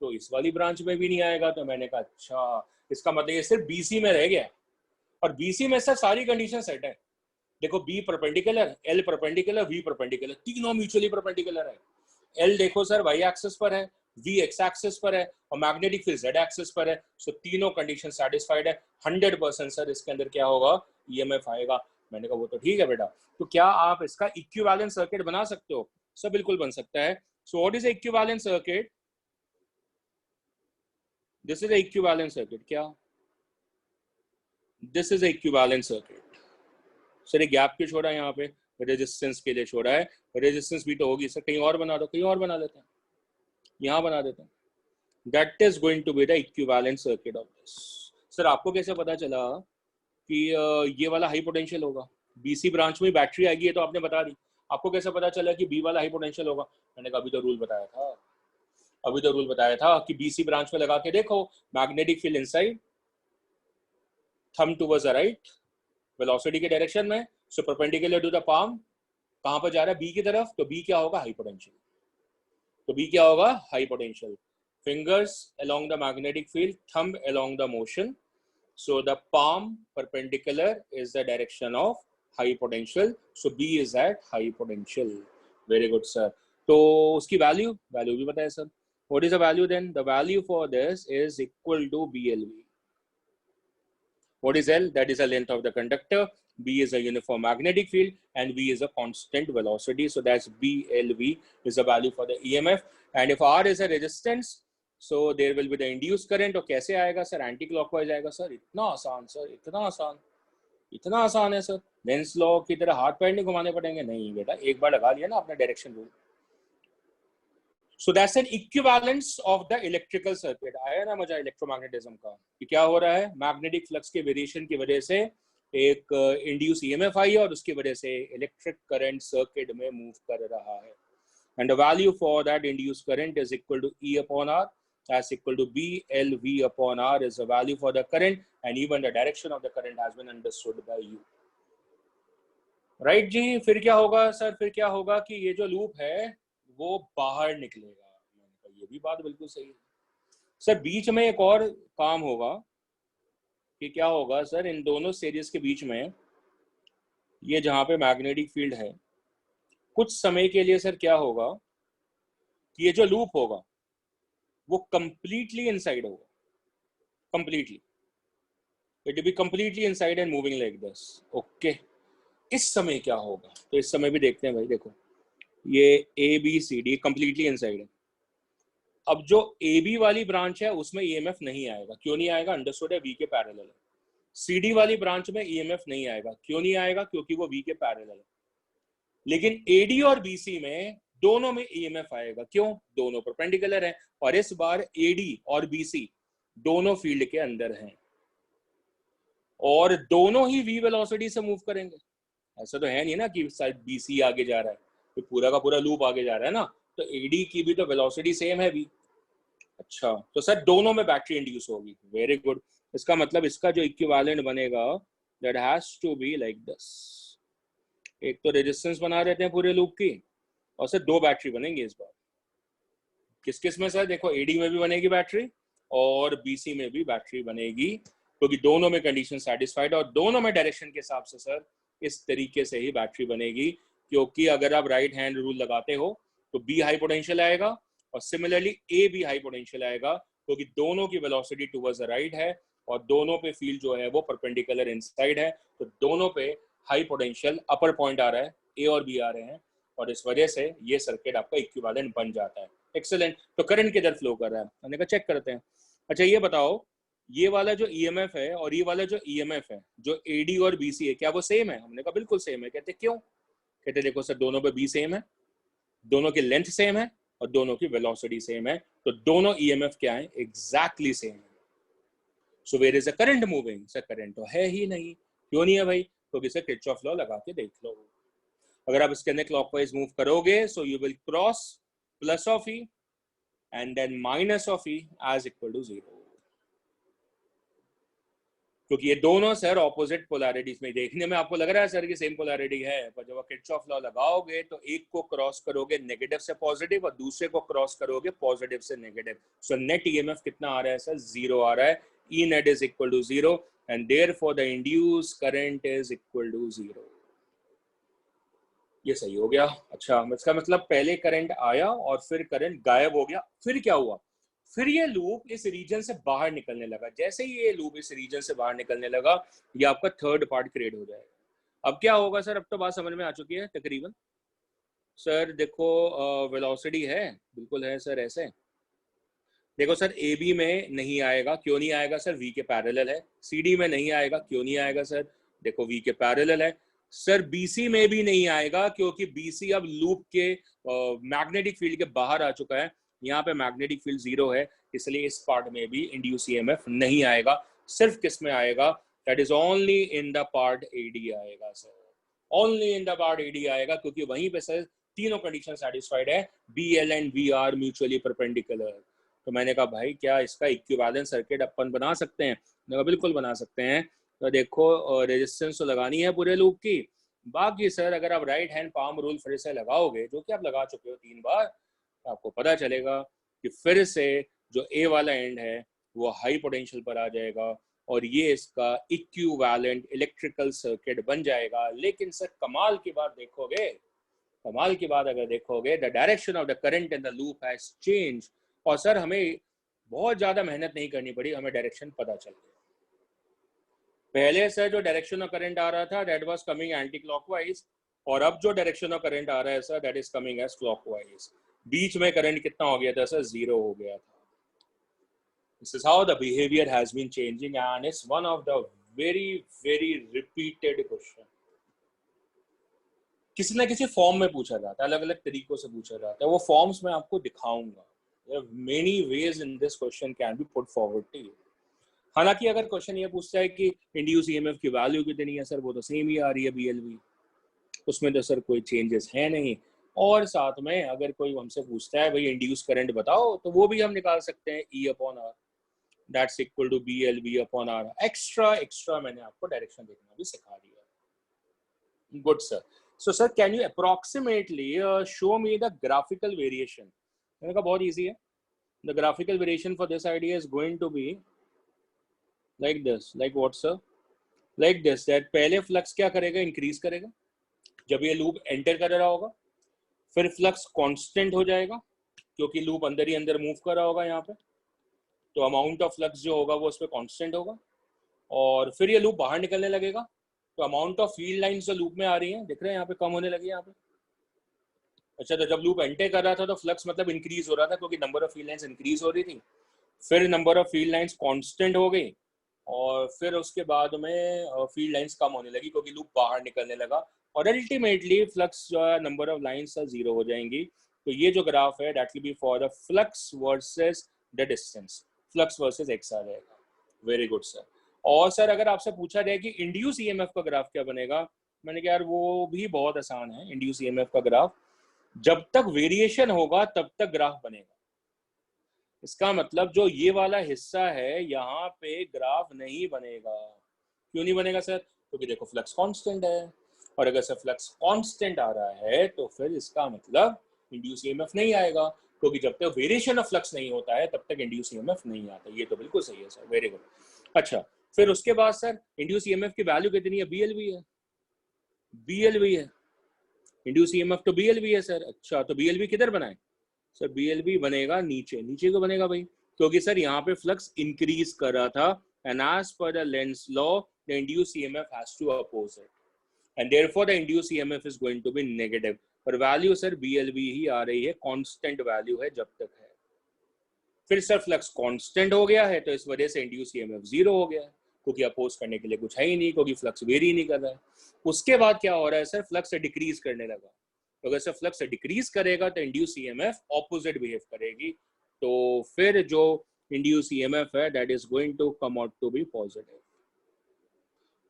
तो इस वाली ब्रांच में भी नहीं आएगा। तो मैंने कहा अच्छा, इसका मतलब ये सिर्फ BC में रह गया, और BC में सर सारी कंडीशन सेट है। देखो B perpendicular, L perpendicular, V perpendicular, तीनों म्यूचुअली परपेंडिकुलर है। L देखो सर Y एक्सिस पर है, V X एक्सिस पर है, और मैग्नेटिक फील्ड Z एक्सिस पर है। सो तीनों कंडीशन सेटिस्फाइड है। 100% सर इसके अंदर क्या होगा, EMF आएगा। मैंने कहा वो तो ठीक है बेटा, तो क्या आप इसका इक्विवेलेंट सर्किट बना सकते हो? सर बिल्कुल बन सकता है। So what is equivalent circuit? This is equivalent circuit. क्या? This is equivalent circuit. Sir ये गैप क्यों छोड़ा है यहाँ पे? रेजिस्टेंस के लिए छोड़ा है। रेजिस्टेंस भी तो होगी सर, कहीं और बना दो, कहीं और बना देते हैं, यहाँ बना देते हैं। That is going to be the equivalent circuit of this. Sir आपको कैसे पता चला कि ये वाला हाई पोटेंशियल होगा? BC ब्रांच में बैटरी आएगी, तो आपने बता दी। आपको कैसे पता चला कि B वाला हाई पोटेंशियल होगा? मैंने कहा अभी तो रूल बताया था, अभी तो रूल बताया था कि BC ब्रांच में लगा के देखो, magnetic field inside, thumb towards the right, velocity के डायरेक्शन में, so perpendicular to the palm, कहां पर जा रहा है? B की तरफ, तो B क्या होगा? High potential. तो B क्या होगा? High potential. Fingers along the magnetic field, thumb along the motion. So the palm perpendicular is the direction of high potential. So B is at high potential. Very good, sir. तो उसकी value भी बताया sir. What is the value then? The value for this is equal to BLV. What is L? That is the length of the conductor. B is a uniform magnetic field, and V is a constant velocity. So that's BLV is the value for the EMF. And if R is a resistance, so there will be the induced current. और कैसे आएगा sir? Anti clockwise आएगा sir. इतना आसान sir, इतना आसान, इतना आसान है सर। लेंस लॉ की तरह हाथ पैर नहीं घुमाने पड़ेंगे। नहीं बेटा, एक बार लगा लिया ना आपने direction rule. So that's an equivalence of the electrical circuit. आया ना मजा इलेक्ट्रोमैग्नेटिज्म का कि क्या हो रहा है? मैग्नेटिक फ्लक्स के वेरिएशन की वजह से एक इंड्यूस EMF आई है, और उसकी वजह से इलेक्ट्रिक करंट सर्किट में मूव कर रहा है। And the value for that induced current is equal to E upon R, as equal to BLV upon R is the value for the current, and even the direction of the current has been understood by you. Right जी? फिर क्या होगा sir? फिर क्या होगा कि ये जो loop है वो बाहर निकलेगा। मैंने कहा ये भी बात बिल्कुल सही है सर। बीच में एक और काम होगा कि क्या होगा सर, इन दोनों स्टेजेस के बीच में ये जहाँ पे मैग्नेटिक फील्ड है, कुछ समय के लिए सर क्या होगा कि ये जो लूप होगा वो कंप्लीटली इनसाइड होगा, completely, it will be completely inside and moving like this. Okay, इस समय क्या होगा, तो इस समय भी देखते हैं भाई। देखो ये A B C D completely inside है। अब जो ए बी वाली ब्रांच है उसमें ईएमएफ नहीं आएगा, क्यों नहीं आएगा, अंडरस्टूड है, वी के पैरेलल है। सी डी वाली ब्रांच में ईएमएफ नहीं आएगा, क्यों नहीं आएगा, क्योंकि वो वी के पैरेलल है। लेकिन एडी और बीसी में दोनों में ईएमएफ आएगा, क्यों, दोनों परपेंडिकुलर हैं, और इस बार एडी और बीसी दोनों फील्ड के अंदर हैं और दोनों ही वी वेलोसिटी से मूव करेंगे। ऐसा तो है नहीं ना कि शायद बीसी आगे जा रहा है, तो पूरा का पूरा लूप आगे जा रहा है ना, तो एडी की भी तो वेलोसिटी सेम है वी। अच्छा, तो सर दोनों में बैटरी इंड्यूस होगी, वेरी गुड। इसका मतलब इसका जो इक्विवेलेंट बनेगा that has to be like this. एक तो रेजिस्टेंस बना देते हैं पूरे लूप की, और सर दो बैटरी बनेंगी इस बार। किस किस में सर, देखो एडी में भी बनेगी बैटरी और बीसी में भी बैटरी बनेगी, क्योंकि दोनों में कंडीशन सेटिस्फाइड और दोनों में डायरेक्शन के हिसाब से सर इस तरीके से ही बैटरी बनेगी। क्योंकि अगर आप राइट हैंड रूल लगाते हो तो बी हाई पोटेंशियल आएगा और सिमिलरली ए भी हाई पोटेंशियल आएगा, क्योंकि दोनों की वेलोसिटी टुवर्ड्स द राइट है और दोनों पे फील्ड जो है वो परपेंडिकुलर इनसाइड है, तो दोनों पे हाई पोटेंशियल अपर पॉइंट आ रहा है, ए और बी आ रहे हैं, और इस वजह से ये सर्किट आपका इक्विवेलेंट बन जाता है। एक्सेलेंट। तो करंट किधर फ्लो कर रहा है, हमने कहा चेक करते हैं। अच्छा ये बताओ, ये वाला जो ईएमएफ है और ये वाला जो ईएमएफ है, जो एडी और बीसी है, क्या वो सेम है? हमने कहा बिल्कुल सेम है। कहते क्यों? कहते देखो सर दोनों पे बी सेम है, दोनों की लेंथ सेम है और दोनों की वेलोसिटी सेम है, तो दोनों ईएमएफ क्या है, एग्जैक्टली सेम है। So where is a current moving? Sir current तो है ही नहीं। क्यों नहीं है भाई? क्योंकि सर किरचॉफ लॉ लगा के देख लो, अगर आप इसके अंदर क्लॉकवाइज मूव करोगे so you will cross plus of E and then minus of E as equal to 0, क्योंकि ये दोनों सर ऑपोजिट पोलैरिटीज में, देखने में आपको लग रहा है सर की सेम पोलैरिटी है, पर जब आप किरचॉफ लॉ लगाओगे तो एक को क्रॉस करोगे नेगेटिव से पॉजिटिव और दूसरे को क्रॉस करोगे पॉजिटिव से नेगेटिव। सो नेट ईएमएफ कितना आ रहा है सर? 0 आ रहा है। E net is equal to 0 and therefore the induced current is equal to 0। ये सही हो गया। अच्छा, इसका मतलब पहले करंट आया और फिर करंट गायब हो गया, फिर क्या हुआ? फिर ये लूप इस रीजन से बाहर निकलने लगा। जैसे ही ये लूप इस रीजन से बाहर निकलने लगा, ये आपका थर्ड पार्ट क्रिएट हो जाएगा। अब क्या होगा सर? अब तो बात समझ में आ चुकी है तकरीबन। सर देखो वेलोसिटी है, बिल्कुल है सर, ऐसे देखो सर, ए बी में नहीं आएगा, क्यों नहीं आएगा सर? वी के पैरेलल है। सी डी में नहीं आएगा, क्यों नहीं आएगा सर? देखो वी के पैरेलल है। सर बीसी में भी नहीं आएगा, क्योंकि बीसी अब लूप के मैग्नेटिक फील्ड के बाहर आ चुका है, यहाँ पे मैग्नेटिक फील्ड 0 है, इसलिए इस पार्ट में भी इंड्यूस ईएमएफ नहीं आएगा। सिर्फ किस में आएगा? That is only in the part AD आएगा sir, only in the part AD आएगा, क्योंकि वहीं पे सर तीनों कंडीशन सेटिस्फाइड है, B L and V are mutually perpendicular. तो मैंने कहा भाई क्या इसका इक्विवेलेंट सर्किट अपन बना सकते हैं? मैंने कहा बिल्कुल बना सकते हैं। तो देखो रेजिस्टेंस तो लगानी है पूरे लूप की, बाकी सर अगर आप राइट हैंड पाम रूल फिर से लगाओगे, जो कि आप लगा चुके हो 3 बार, तो आपको पता चलेगा कि फिर से जो ए वाला एंड है वो हाई पोटेंशियल पर आ जाएगा और ये इसका इक्विवेलेंट इलेक्ट्रिकल सर्किट बन जाएगा। लेकिन सर कमाल की बात देखोगे, कमाल की बात अगर देखोगे, the direction of the current in the loop has change. और सर हमें बहुत ज्यादा मेहनत नहीं करनी पड़ी, हमें डायरेक्शन पता चल गया। पहले सर जो डायरेक्शन ऑफ करंट आ रहा था that was coming anti clockwise, और अब जो डायरेक्शन ऑफ करंट आ रहा है sir that is coming as clockwise. बीच में करंट कितना हो गया था सर? 0 हो गया था। This is how the behavior has been changing and it's one of the very repeated question. किसी ना किसी फॉर्म में पूछा जाता है, अलग अलग तरीकों से पूछा जाता है, वो फॉर्म्स मैं आपको दिखाऊंगा। Many ways in this question can be put forward to you. हालांकि अगर क्वेश्चन ये पूछता है कि इंड्यूस ईएमएफ की वैल्यू कितनी है, सर वो तो सेम ही आ रही है बीएलवी, उसमें तो सर कोई चेंजेस है नहीं। और साथ में अगर कोई हमसे पूछता है भाई इंड्यूस करंट बताओ, तो वो भी हम निकाल सकते हैं, E upon R that's equal to B L V upon R. Extra मैंने आपको डायरेक्शन देखना भी सिखा दिया। Good sir. So sir can you approximately show me the graphical variation? मैंने कहा बहुत ईजी है। The graphical variation for this idea is going to be like this, like what sir? Like this, that पहले flux क्या करेगा? Increase करेगा जब ये लूप एंटर कर रहा होगा, फिर फ्लक्स कांस्टेंट हो जाएगा क्योंकि लूप अंदर ही अंदर मूव कर रहा होगा यहाँ पे, तो अमाउंट ऑफ फ्लक्स जो होगा वो उस पर कांस्टेंट होगा। और फिर ये लूप बाहर निकलने लगेगा, तो अमाउंट ऑफ फील्ड लाइंस जो लूप में आ रही हैं, दिख रहे हैं यहाँ पे, कम होने लगी यहाँ पे। अच्छा, तो जब लूप एंटर कर रहा था तो फ्लक्स मतलब इंक्रीज हो रहा था क्योंकि number of field lines increase हो रही थी। फिर number of field lines constant हो गई और फिर उसके बाद में फील्ड लाइंस कम होने लगी क्योंकि लूप बाहर निकलने लगा, और अल्टीमेटली फ्लक्स जो है नंबर ऑफ लाइंस जीरो हो जाएंगी। तो ये जो ग्राफ है that will be for the flux versus the distance, flux versus X आ जाएगा। Very good sir. और सर अगर आपसे पूछा जाए कि इंड्यूस ईएमएफ का ग्राफ क्या बनेगा, मैंने कहा यार वो भी बहुत आसान है। इंड्यूस ईएमएफ का ग्राफ जब तक वेरिएशन होगा तब तक ग्राफ बनेगा। इसका मतलब जो ये वाला हिस्सा है यहाँ पे ग्राफ नहीं बनेगा। क्यों नहीं बनेगा सर? क्योंकि देखो फ्लक्स कांस्टेंट है, और अगर सर फ्लक्स कांस्टेंट आ रहा है तो फिर इसका मतलब इंड्यूस ईएमएफ नहीं आएगा, क्योंकि जब तक वेरिएशन ऑफ फ्लक्स नहीं होता है तब तक इंड्यूस ईएमएफ नहीं आता। ये तो बिल्कुल सही है सर, वेरी गुड। अच्छा, फिर उसके बाद सर इंड्यूस ईएमएफ की वैल्यू कितनी है? बीएलवी है, बीएलवी है। इंड्यूस ईएमएफ तो बीएलवी है सर। अच्छा, तो बीएलवी किधर बनाए सर? बीएलवी बनेगा नीचे। नीचे को बनेगा भाई, क्योंकि सर यहाँ पे फ्लक्स इंक्रीज कर रहा था, and as per the Lenz law the induce EMF has to oppose it, and therefore the induce EMF is going to be negative. पर वैल्यू सर बीएलवी ही आ रही है, कांस्टेंट वैल्यू है जब तक है। फिर सर फ्लक्स कांस्टेंट हो गया है तो इस वजह से इंड्यूस ईएमएफ जीरो हो गया है, क्योंकि अपोज करने के लिए कुछ है ही नहीं, क्योंकि फ्लक्स वेरी नहीं कर रहा है। उसके बाद क्या हो रहा है सर? फ्लक्स डिक्रीज करने लगा। तो अगर सर फ्लक्स डिक्रीज करेगा तो इंड्यूस ईएमएफ ऑपोजिट बिहेव करेगी, तो फिर जो इंड्यूस ईएमएफ है that is going to come out to be positive.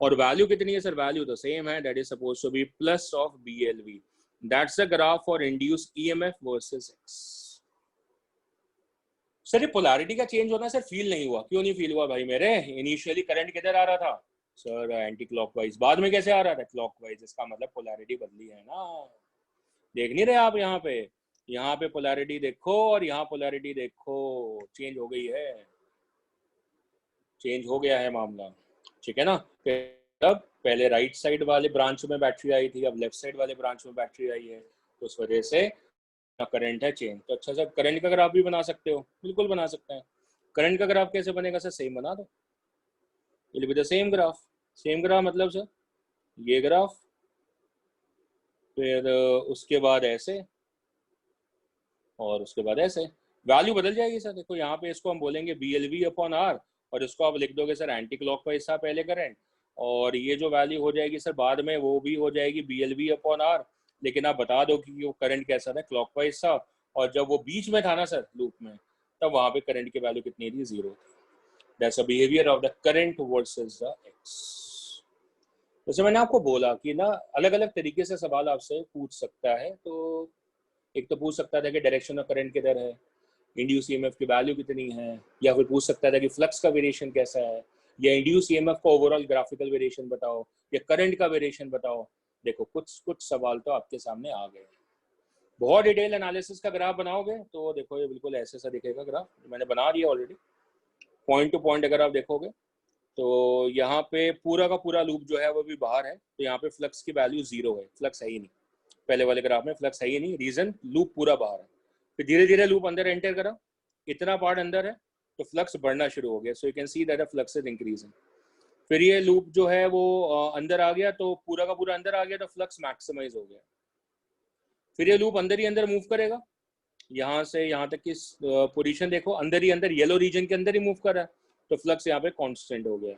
और वैल्यू कितनी है सर? वैल्यू तो सेम है, that is suppose to be plus of BLV. That's the graph for induce EMF versus X. Sir ये polarity का change होना sir feel नहीं हुआ। क्यों नहीं फील हुआ भाई मेरे? इनिशियली करंट किधर आ रहा था सर? Anti clockwise. बाद में कैसे आ रहा था? क्लॉकवाइज। इसका मतलब पोलैरिटी बदली है ना। देख नहीं रहे आप यहाँ पे? यहाँ पे पोलैरिटी देखो और यहाँ पोलैरिटी देखो, चेंज हो गई है, चेंज हो गया है मामला, ठीक है ना। तब पहले राइट साइड वाले ब्रांच में बैटरी आई थी, अब लेफ्ट साइड वाले ब्रांच में बैटरी आई है, तो उस वजह से करंट है चेंज। तो अच्छा सर करंट का ग्राफ भी बना सकते हो? बिल्कुल बना सकते हैं। करंट का ग्राफ कैसे बनेगा सर? सेम बना दो, it will be the same graph. Same graph मतलब सर ये ग्राफ, फिर उसके बाद ऐसे, और उसके बाद ऐसे। वैल्यू बदल जाएगी सर। देखो यहाँ पे इसको हम बोलेंगे BLV अपॉन आर, और इसको आप लिख दोगे सर एंटी क्लॉकवाइज था पहले करंट, और ये जो वैल्यू हो जाएगी सर बाद में वो भी हो जाएगी BLV अपॉन आर। लेकिन आप बता दो कि वो करंट कैसा था? क्लॉकवाइज था, और जब वो बीच में था ना सर लूप में, तब वहाँ पे करंट की वैल्यू कितनी थी? जीरो थी। That's a behaviour of the current versus the x. जैसे मैंने आपको बोला कि ना अलग अलग तरीके से सवाल आपसे पूछ सकता है। तो एक तो पूछ सकता था कि डायरेक्शन ऑफ करंट किधर है, इंड्यूस ईएमएफ की वैल्यू कितनी है, या फिर पूछ सकता था कि फ्लक्स का वेरिएशन कैसा है, या इंड्यूस ईएमएफ का ओवरऑल ग्राफिकल वेरिएशन बताओ, या करंट का वेरिएशन बताओ। देखो कुछ कुछ सवाल तो आपके सामने आ गए। बहुत डिटेल एनालिसिस का ग्राफ बनाओगे तो देखो ये बिल्कुल ऐसे सा दिखेगा ग्राफ, मैंने बना दिया ऑलरेडी। पॉइंट टू पॉइंट अगर आप देखोगे तो यहाँ पे पूरा का पूरा लूप जो है वो भी बाहर है, तो यहाँ पे फ्लक्स की वैल्यू जीरो है, फ्लक्स है ही नहीं। पहले वाले ग्राफ में फ्लक्स है ही नहीं, रीजन लूप पूरा बाहर है। फिर धीरे धीरे लूप अंदर एंटर करा, इतना पार्ट अंदर है तो फ्लक्स बढ़ना शुरू हो गया, so you can see that flux is increasing. फिर ये लूप जो है वो अंदर आ गया, तो पूरा का पूरा अंदर आ गया तो फ्लक्स मैक्सिमाइज हो गया। फिर ये लूप अंदर ही अंदर मूव करेगा, यहाँ से यहाँ तक की पोजीशन देखो, अंदर ही अंदर येलो रीजन के अंदर ही मूव कर रहा है, तो फ्लक्स यहाँ पे कांस्टेंट हो गया।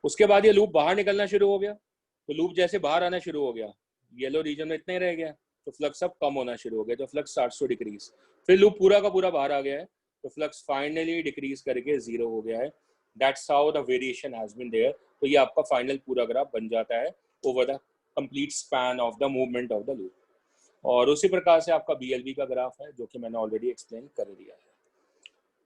उसके बाद ये लूप बाहर निकलना शुरू हो गया, तो लूप जैसे बाहर आना शुरू हो गया, येलो रीजन में इतना ही रह गया, तो फ्लक्स अब कम होना शुरू हो गया, तो फ्लक्स स्टार्ट्स टू डिक्रीज। फिर लूप पूरा का पूरा बाहर आ गया है, तो फ्लक्स फाइनली डिक्रीज करके जीरो हो गया है। That's how the variation has been there. तो ये आपका फाइनल पूरा ग्राफ बन जाता है over the complete span of the movement of the loop. और उसी प्रकार से आपका BLV का ग्राफ है, जो कि मैंने ऑलरेडी एक्सप्लेन कर दिया है।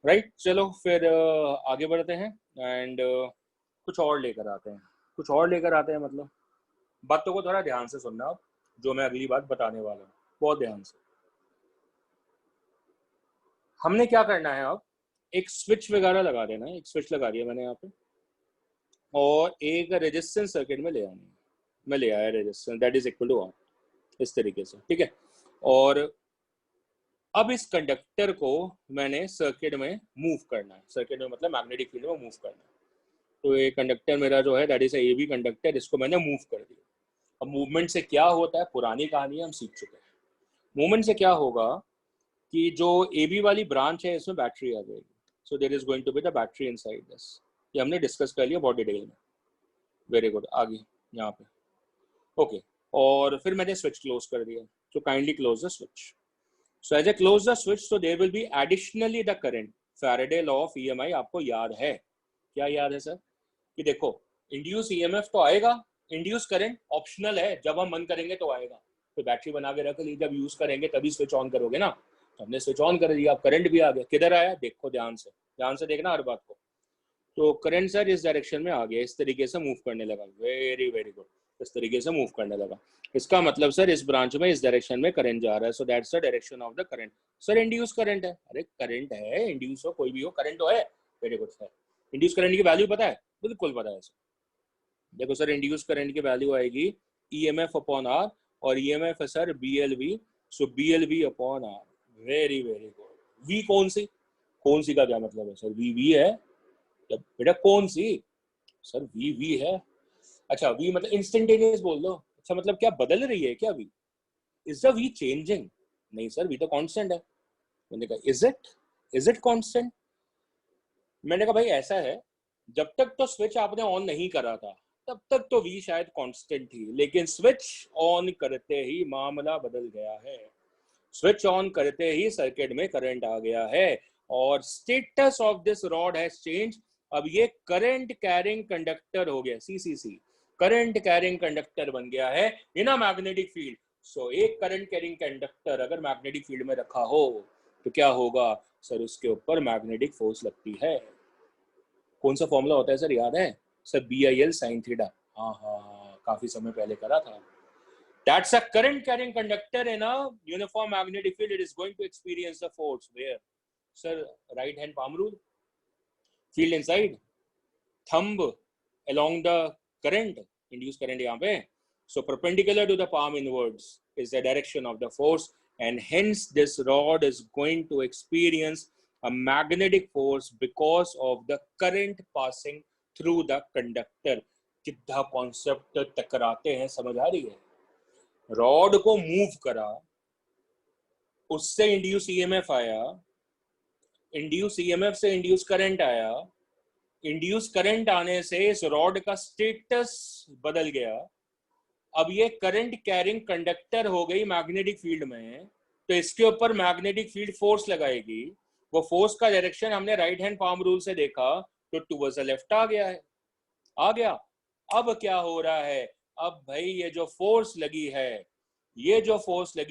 राइट, चलो फिर आगे बढ़ते हैं एंड कुछ और लेकर आते हैं। कुछ और लेकर आते हैं मतलब बातों को थोड़ा ध्यान से सुनना आप, जो मैं अगली बात बताने वाला हूँ, बहुत ध्यान से। हमने क्या करना है, अब एक स्विच वगैरह लगा देना है। एक स्विच लगा दिया मैंने यहाँ पे, और एक रेजिस्टेंस सर्किट में ले आनी है। मैं ले आया resistance that is equal to R, इस तरीके से, ठीक है। और अब इस कंडक्टर को मैंने सर्किट में मूव करना है, सर्किट में मतलब मैग्नेटिक फील्ड में मूव करना है। तो ये कंडक्टर मेरा जो है that is A B conductor, इसको मैंने मूव कर दिया। अब मूवमेंट से क्या होता है, पुरानी कहानी है, हम सीख चुके हैं। मूवमेंट से क्या होगा कि जो ए बी वाली ब्रांच है इसमें बैटरी आ जाएगी, so there is going to be the battery inside this. ये हमने डिस्कस कर लिया बहुत डिटेल में। वेरी गुड, आगे यहाँ पे ओके और फिर मैंने स्विच क्लोज कर दिया, so kindly close the switch. So as I close the switch, so there will be additionally the current. Faraday law of EMI आपको याद है? क्या याद है सर? कि देखो इंड्यूस EMF तो आएगा, इंड्यूस करंट ऑप्शनल है, जब हम मन करेंगे तो आएगा। तो बैटरी बना के रख ली, जब यूज करेंगे तभी स्विच ऑन करोगे ना। तो हमने स्विच ऑन कर दिया, अब करंट भी आ गया। किधर आया देखो, ध्यान से देखना हर बात को। तो करंट सर इस डायरेक्शन में आ गया, इस तरीके से मूव करने लगा। वेरी वेरी गुड, इस तरीके से मूव करने लगा। इसका मतलब सर इस ब्रांच में इस डायरेक्शन में करंट जा रहा है, so that's the direction of the current. Sir induce current है, अरे करंट है, इंड्यूस हो कोई भी हो, करंट तो है। Very good sir, induce current की वैल्यू पता है? बिल्कुल पता है सर। देखो सर इंड्यूस करंट की वैल्यू आएगी EMF अपॉन आर, और EMF है सर BLV, सो BLV upon R. Very very good. V कौन सी का क्या मतलब है सर? VV है बेटा, कौन सी? सर VV है। अच्छा V मतलब इंस्टेंटेनियस बोल दो। अच्छा मतलब क्या बदल रही है क्या V? Is the V changing? नहीं सर, V तो कांस्टेंट है। मैंने कहा इज इट कांस्टेंट? मैंने कहा भाई ऐसा है, जब तक तो स्विच आपने ऑन नहीं करा था तब तक तो V शायद कांस्टेंट थी, लेकिन स्विच ऑन करते ही मामला बदल गया है। स्विच ऑन करते ही सर्किट में करंट आ गया है और status of this rod has change. अब ये करंट कैरिंग कंडक्टर हो गया, CCC, करंट कैरिंग कंडक्टर बन गया है इन अ मैग्नेटिक फील्ड। सो एक करंट कैरिंग कंडक्टर अगर मैग्नेटिक फील्ड में रखा हो तो क्या होगा सर? उसके ऊपर मैग्नेटिक फोर्स लगती है। कौन सा फॉर्मूला होता है सर, याद है सर? BIL sin theta. हाँ हाँ हाँ, काफी समय पहले करा था। That's a current carrying conductor in a uniform magnetic field. It is going to experience the force where? Sir, right hand palm rule. Field inside. Thumb along the current. Induced current यहाँ पे. So perpendicular to the palm inwards is the direction of the force, and hence this rod is going to experience a magnetic force because of the current passing through the conductor. कितना concept टकराते हैं, समझ आ रही है? Rod को move करा, उससे induce EMF आया, इंड्यूस EMF से इंड्यूस करंट आया, इंड्यूस करंट आने से इस रॉड का स्टेटस बदल गया। अब ये करंट कैरिंग कंडक्टर हो गई मैग्नेटिक फील्ड में, तो इसके ऊपर मैग्नेटिक फील्ड फोर्स लगाएगी। वो फोर्स का डायरेक्शन हमने राइट हैंड पाम रूल से देखा तो टुवर्ड्स द लेफ्ट आ गया है, आ गया। अब क्या हो रहा है? अब भाई ये जो फोर्स लगी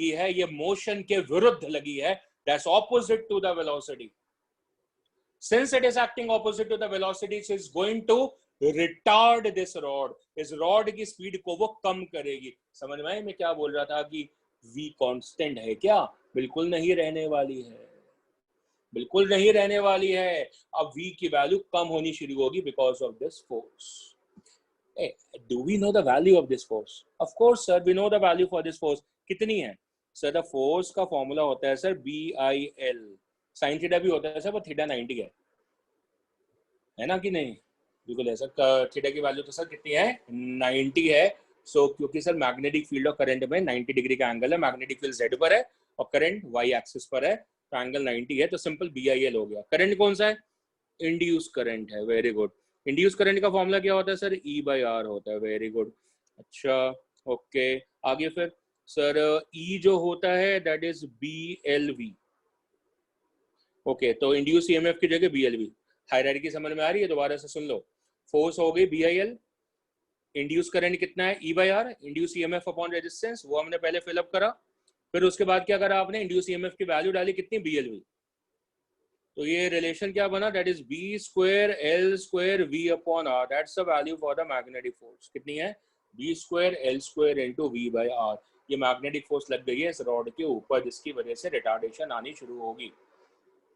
है, ये मोशन के विरुद्ध लगी है। That's opposite to the velocity. Since it is acting opposite to the velocity, it is going to retard this rod. इस रॉड की स्पीड को वो कम करेगी। समझ में आया मैं क्या बोल रहा था कि V कांस्टेंट है क्या? बिल्कुल नहीं रहने वाली है, बिल्कुल नहीं रहने वाली है। अब V की वैल्यू कम होनी शुरू होगी because of this force. Do we know the value of this force? Of course sir, we know the value for this force. कितनी है सर? द फोर्स का फॉर्मूला होता है सर BIL। साइन थीटा भी होता है सर, वो theta 90 है ना कि नहीं? बिल्कुल है सर। थीटा की वैल्यू तो सर कितनी है? 90 है। सो क्योंकि सर मैग्नेटिक फील्ड और करंट में 90 डिग्री का एंगल है, मैग्नेटिक फील्ड Z पर है और करंट Y एक्सिस पर है, तो एंगल 90 है, तो सिंपल BIL हो गया। करंट कौन सा है? इंड्यूस करंट है। Very good. इंड्यूस करंट का फॉर्मूला क्या होता है सर? E/R होता है। Very good. अच्छा ओके, आगे फिर सर E जो होता है दैट इज BLV। ओके, तो इंड्यूस EMF की जगह BLV। हायरार्की समझ में आ रही है? दोबारा से सुन लो। फोर्स हो गई BIL, इंड्यूस करंट कितना है? E/R, induce EMF upon resistance, वो हमने पहले फिलअप करा। फिर उसके बाद क्या करा आपने? इंड्यूस EMF की वैल्यू डाली कितनी? BLV। तो ये रिलेशन क्या बना? That is B²L² V upon R। That's the value for the magnetic force. कितनी है? B²L² into V/R। ये मैग्नेटिक फोर्स लग गई है इस रॉड के ऊपर, जिसकी वजह से रिटार्डेशन आनी शुरू होगी।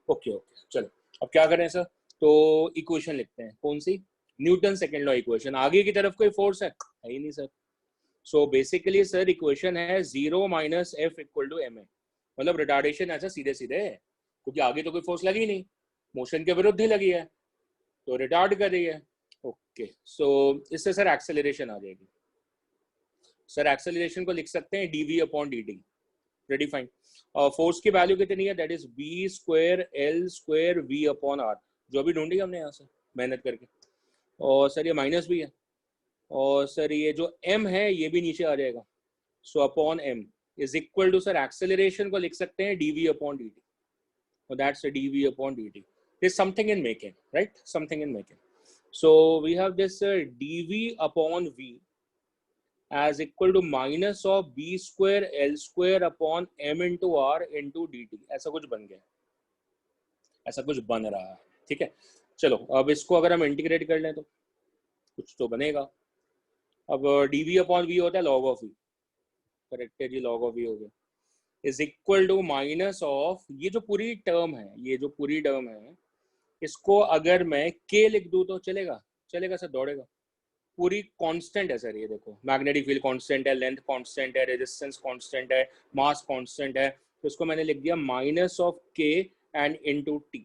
ओके ओके, चलो अब क्या करें सर? तो इक्वेशन लिखते हैं। कौन सी? Newton second law equation. आगे की तरफ कोई फोर्स है ही नहीं sir, so basically sir equation है 0 minus F equal to M A, मतलब रिटार्डेशन ऐसा सीधे सीधे है क्योंकि आगे तो कोई फोर्स लगी नहीं, मोशन के विरुद्ध ही लगी है तो रिटार्ड कर रही है। ओके, सो इससे सर एक्सेलरेशन आ जाएगी। सर एक्सेलरेशन को लिख सकते हैं dv upon dt, pretty fine. Force की वैल्यू कितनी है, that is b square l square v upon r, जो अभी ढूंढी हमने यहाँ से मेहनत करके। और सर ये माइनस भी है, और सर ये जो m है ये भी नीचे आ जाएगा, so upon m is equal to sir acceleration को लिख सकते हैं dv upon dt, so that's a dv upon dt. There's something in making, right? Something in making. So we have this dv upon v as equal to minus of b square l square upon m into r into dt. ऐसा कुछ बन गया, ऐसा कुछ बन रहा है, ठीक है। चलो अब इसको अगर हम इंटीग्रेट कर लें तो कुछ तो बनेगा। अब dv अपॉन v होता है log of v, करेक्ट है जी, log of v हो गया, is equal to minus of ये जो पूरी टर्म है, ये जो पूरी टर्म है इसको अगर मैं k लिख दूं तो चलेगा, चलेगा सर, दौड़ेगा। पूरी कांस्टेंट है सर, ये देखो मैग्नेटिक फील्ड कांस्टेंट है, लेंथ कांस्टेंट है, रेजिस्टेंस कांस्टेंट है, मास कांस्टेंट है, तो इसको मैंने लिख दिया minus of k and into t,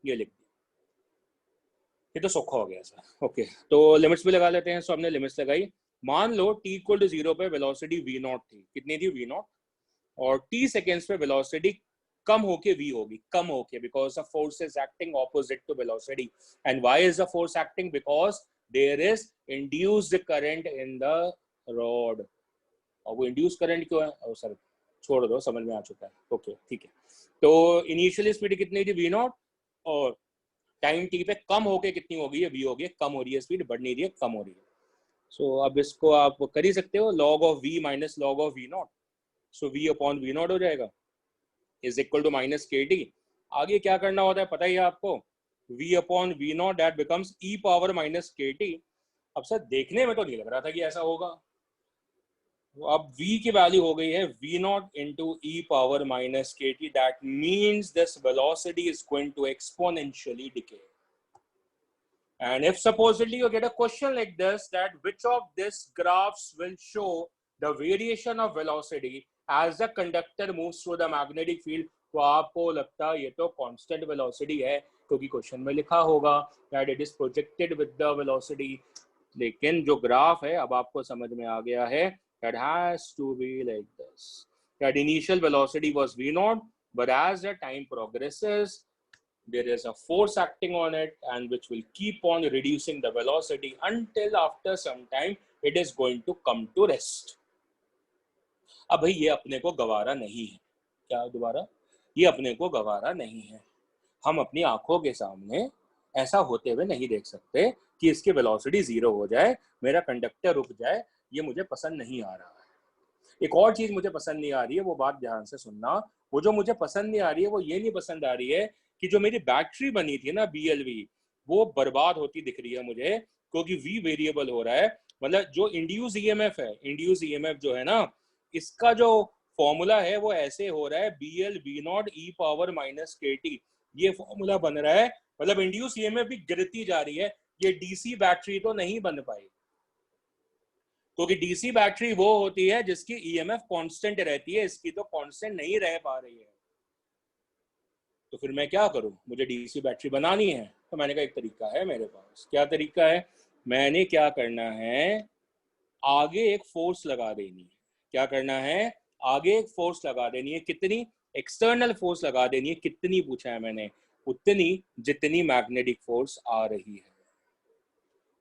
ये लिख दिया। ये तो सौखा हो गया सर। ओके, तो लिमिट्स भी लगा लेते हैं। सो हमने लिमिट्स लगाई, मान लो t इक्वल टू 0 पे वेलोसिटी v नॉट थी, कितनी थी v नॉट, और t सेकेंड्स पे वेलोसिटी कम होके v होगी, कम होके, because the force is acting opposite to velocity. And why is the force acting, because there is induced current in the rod. और वो इंड्यूस करंट क्यों है, और सर छोड़ दो, समझ में आ चुका है। ओके ठीक है, तो इनिशियल स्पीड कितनी थी v नॉट, और टाइम t पे कम होके कितनी हो गई है, v हो गई, कम हो रही है स्पीड, बढ़ नहीं रही है, कम हो रही है। सो अब इसको आप कर ही सकते हो, log of v minus log of v not, so v upon v not हो जाएगा, is equal to minus K T. आगे क्या करना होता है पता ही है आपको, v upon v not that becomes e power minus K T. अब सर देखने में तो नहीं लग रहा था कि ऐसा होगा, अब v की वैल्यू हो गई है v naught into E power minus K T, that means this velocity is going to exponentially decay. And if supposedly you get a question like this, that which of these graphs will show the variation of velocity as the conductor moves through the magnetic field, तो आपको लगता है ये तो constant velocity है, क्योंकि question में लिखा होगा that it is projected with the velocity। लेकिन जो ग्राफ है अब आपको समझ में आ गया है, that has to be like this, that initial velocity was v naught, but as the time progresses there is a force acting on it and which will keep on reducing the velocity until after some time it is going to come to rest। अब भाई ये अपने को गवारा नहीं है, क्या दोबारा, ये अपने को गवारा नहीं है, हम अपनी आंखों के सामने ऐसा होते हुए नहीं देख सकते कि इसकी वेलोसिटी 0 हो जाए, मेरा कंडक्टर रुक जाए, ये मुझे पसंद नहीं आ रहा है। एक और चीज मुझे पसंद नहीं आ रही है, वो बात ध्यान से सुनना, वो जो मुझे पसंद नहीं आ रही है वो ये नहीं पसंद आ रही है कि जो मेरी बैटरी बनी थी ना BLV, वो बर्बाद होती दिख रही है मुझे, क्योंकि V वेरिएबल हो रहा है। मतलब जो इंड्यूस EMF है, इंड्यूस EMF जो है ना, इसका जो फॉर्मूला है वो ऐसे हो रहा है BL V not E power minus K T, ये फॉर्मूला बन रहा है। मतलब इंड्यूस EMF भी गिरती जा रही है, ये DC बैटरी तो नहीं बन पाई, क्योंकि DC बैटरी वो होती है जिसकी EMF कांस्टेंट रहती है, इसकी तो कांस्टेंट नहीं रह पा रही है। तो फिर मैं क्या करूं, मुझे DC बैटरी बनानी है, तो मैंने कहा एक तरीका है मेरे पास। क्या तरीका है, मैंने क्या करना है, आगे एक फोर्स लगा देनी है। क्या करना है, आगे एक फोर्स लगा देनी है, कितनी, एक्सटर्नल फोर्स लगा देनी है। कितनी पूछा है मैंने, उतनी जितनी मैग्नेटिक फोर्स आ रही है,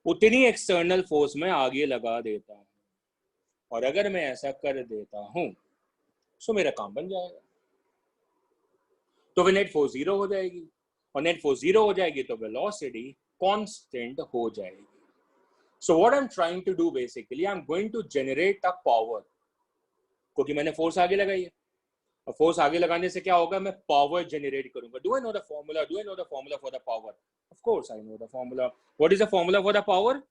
उतनी एक्सटर्नल फोर्स में आगे लगा देता हूं। और अगर मैं ऐसा कर देता हूं तो मेरा काम बन जाएगा, तो फिर नेट फोर्स 0 हो जाएगी, और नेट फोर्स 0 हो जाएगी तो वेलोसिटी कांस्टेंट हो जाएगी। So what I am trying to do, basically I am going to generate a power, क्योंकि मैंने फोर्स आगे लगाई है, और फोर्स आगे लगाने से क्या होगा, मैं पावर जनरेट करूंगा। Do I know the formula, do I know the formula for the power, of course I know the formula. What is the formula for the power,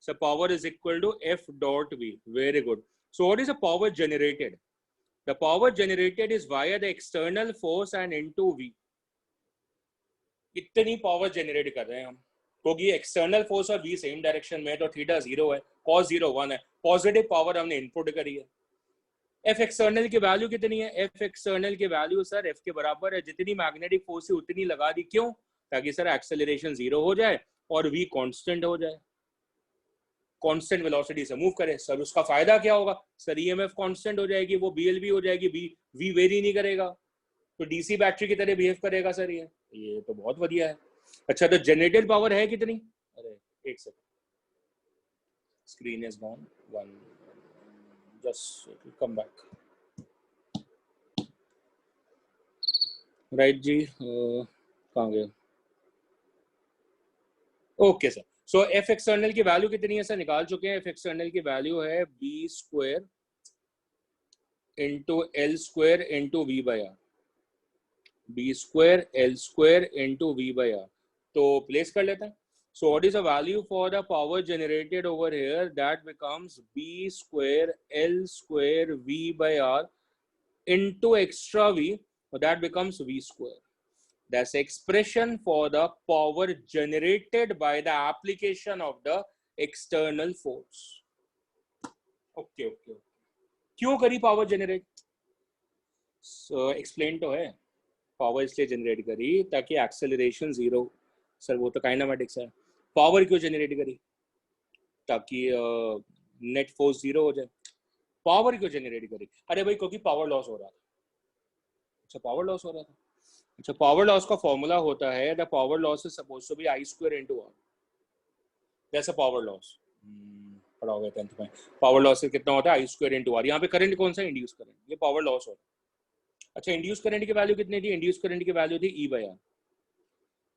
so power is equal to F dot V, very good. So what is the power generated, the power generated is via the external force and into V। इतनी power generate कर रहे हैं हम, क्योंकि external force और V same direction में, तो theta 0 है, cos 0 1 है, पॉजिटिव पावर हमने इनपुट करी है। एफ एक्सटर्नल की वैल्यू कितनी है? एफ एक्सटर्नल की वैल्यू सर एफ के बराबर है जितनी मैग्नेटिक फोर्स है उतनी लगा दी। क्यों? ताकि सर एक्सेलरेशन 0 हो जाए और v कांस्टेंट हो जाए, कांस्टेंट वेलोसिटी से मूव करे। सर उसका फायदा क्या होगा? सर ईएमएफ कांस्टेंट हो जाएगी, वो बीएलवी हो जाएगी, वी वेरी नहीं करेगा, तो डीसी बैटरी की तरह बिहेव करेगा सर। ये तो बहुत बढ़िया है। अच्छा, तो जनरेटेड पावर है कितनी? अरे एक second, screen is gone, one just come back. Right जी, कहाँ गए? Okay sir, so F external की वैल्यू कितनी है सर? निकाल चुके हैं। एफ एक्सटर्नल की वैल्यू है B square into L square into V by R, B square L square into V by R. तो प्लेस कर लेते हैं। So what is the value for the power generated over here? That becomes b square L square V by R into extra V. That becomes V square. That's expression for the power generated by the application of the external force. Okay, okay. क्यों करी power generate? Explain तो है। Power इसलिए generate करी ताकि acceleration 0, sir वो तो kinematics है। पावर क्यों जनरेट करी? ताकि नेट फोर्स 0 हो जाए। पावर क्यों जनरेट करी? अरे भाई क्योंकि पावर लॉस हो रहा था। अच्छा, पावर लॉस हो रहा था। अच्छा, पावर लॉस का फॉर्मूला होता है the power loss is suppose to be I square into R. जैसे पावर लॉस पढ़ा होगा 10th में, पावर लॉस कितना होता है? I square into R. यहाँ पे करंट कौन सा? इंड्यूस करंट, ये पावर लॉस होता है। अच्छा, इंड्यूस करंट की वैल्यू कितनी थी? इंड्यूस करंट की वैल्यू थी E by R.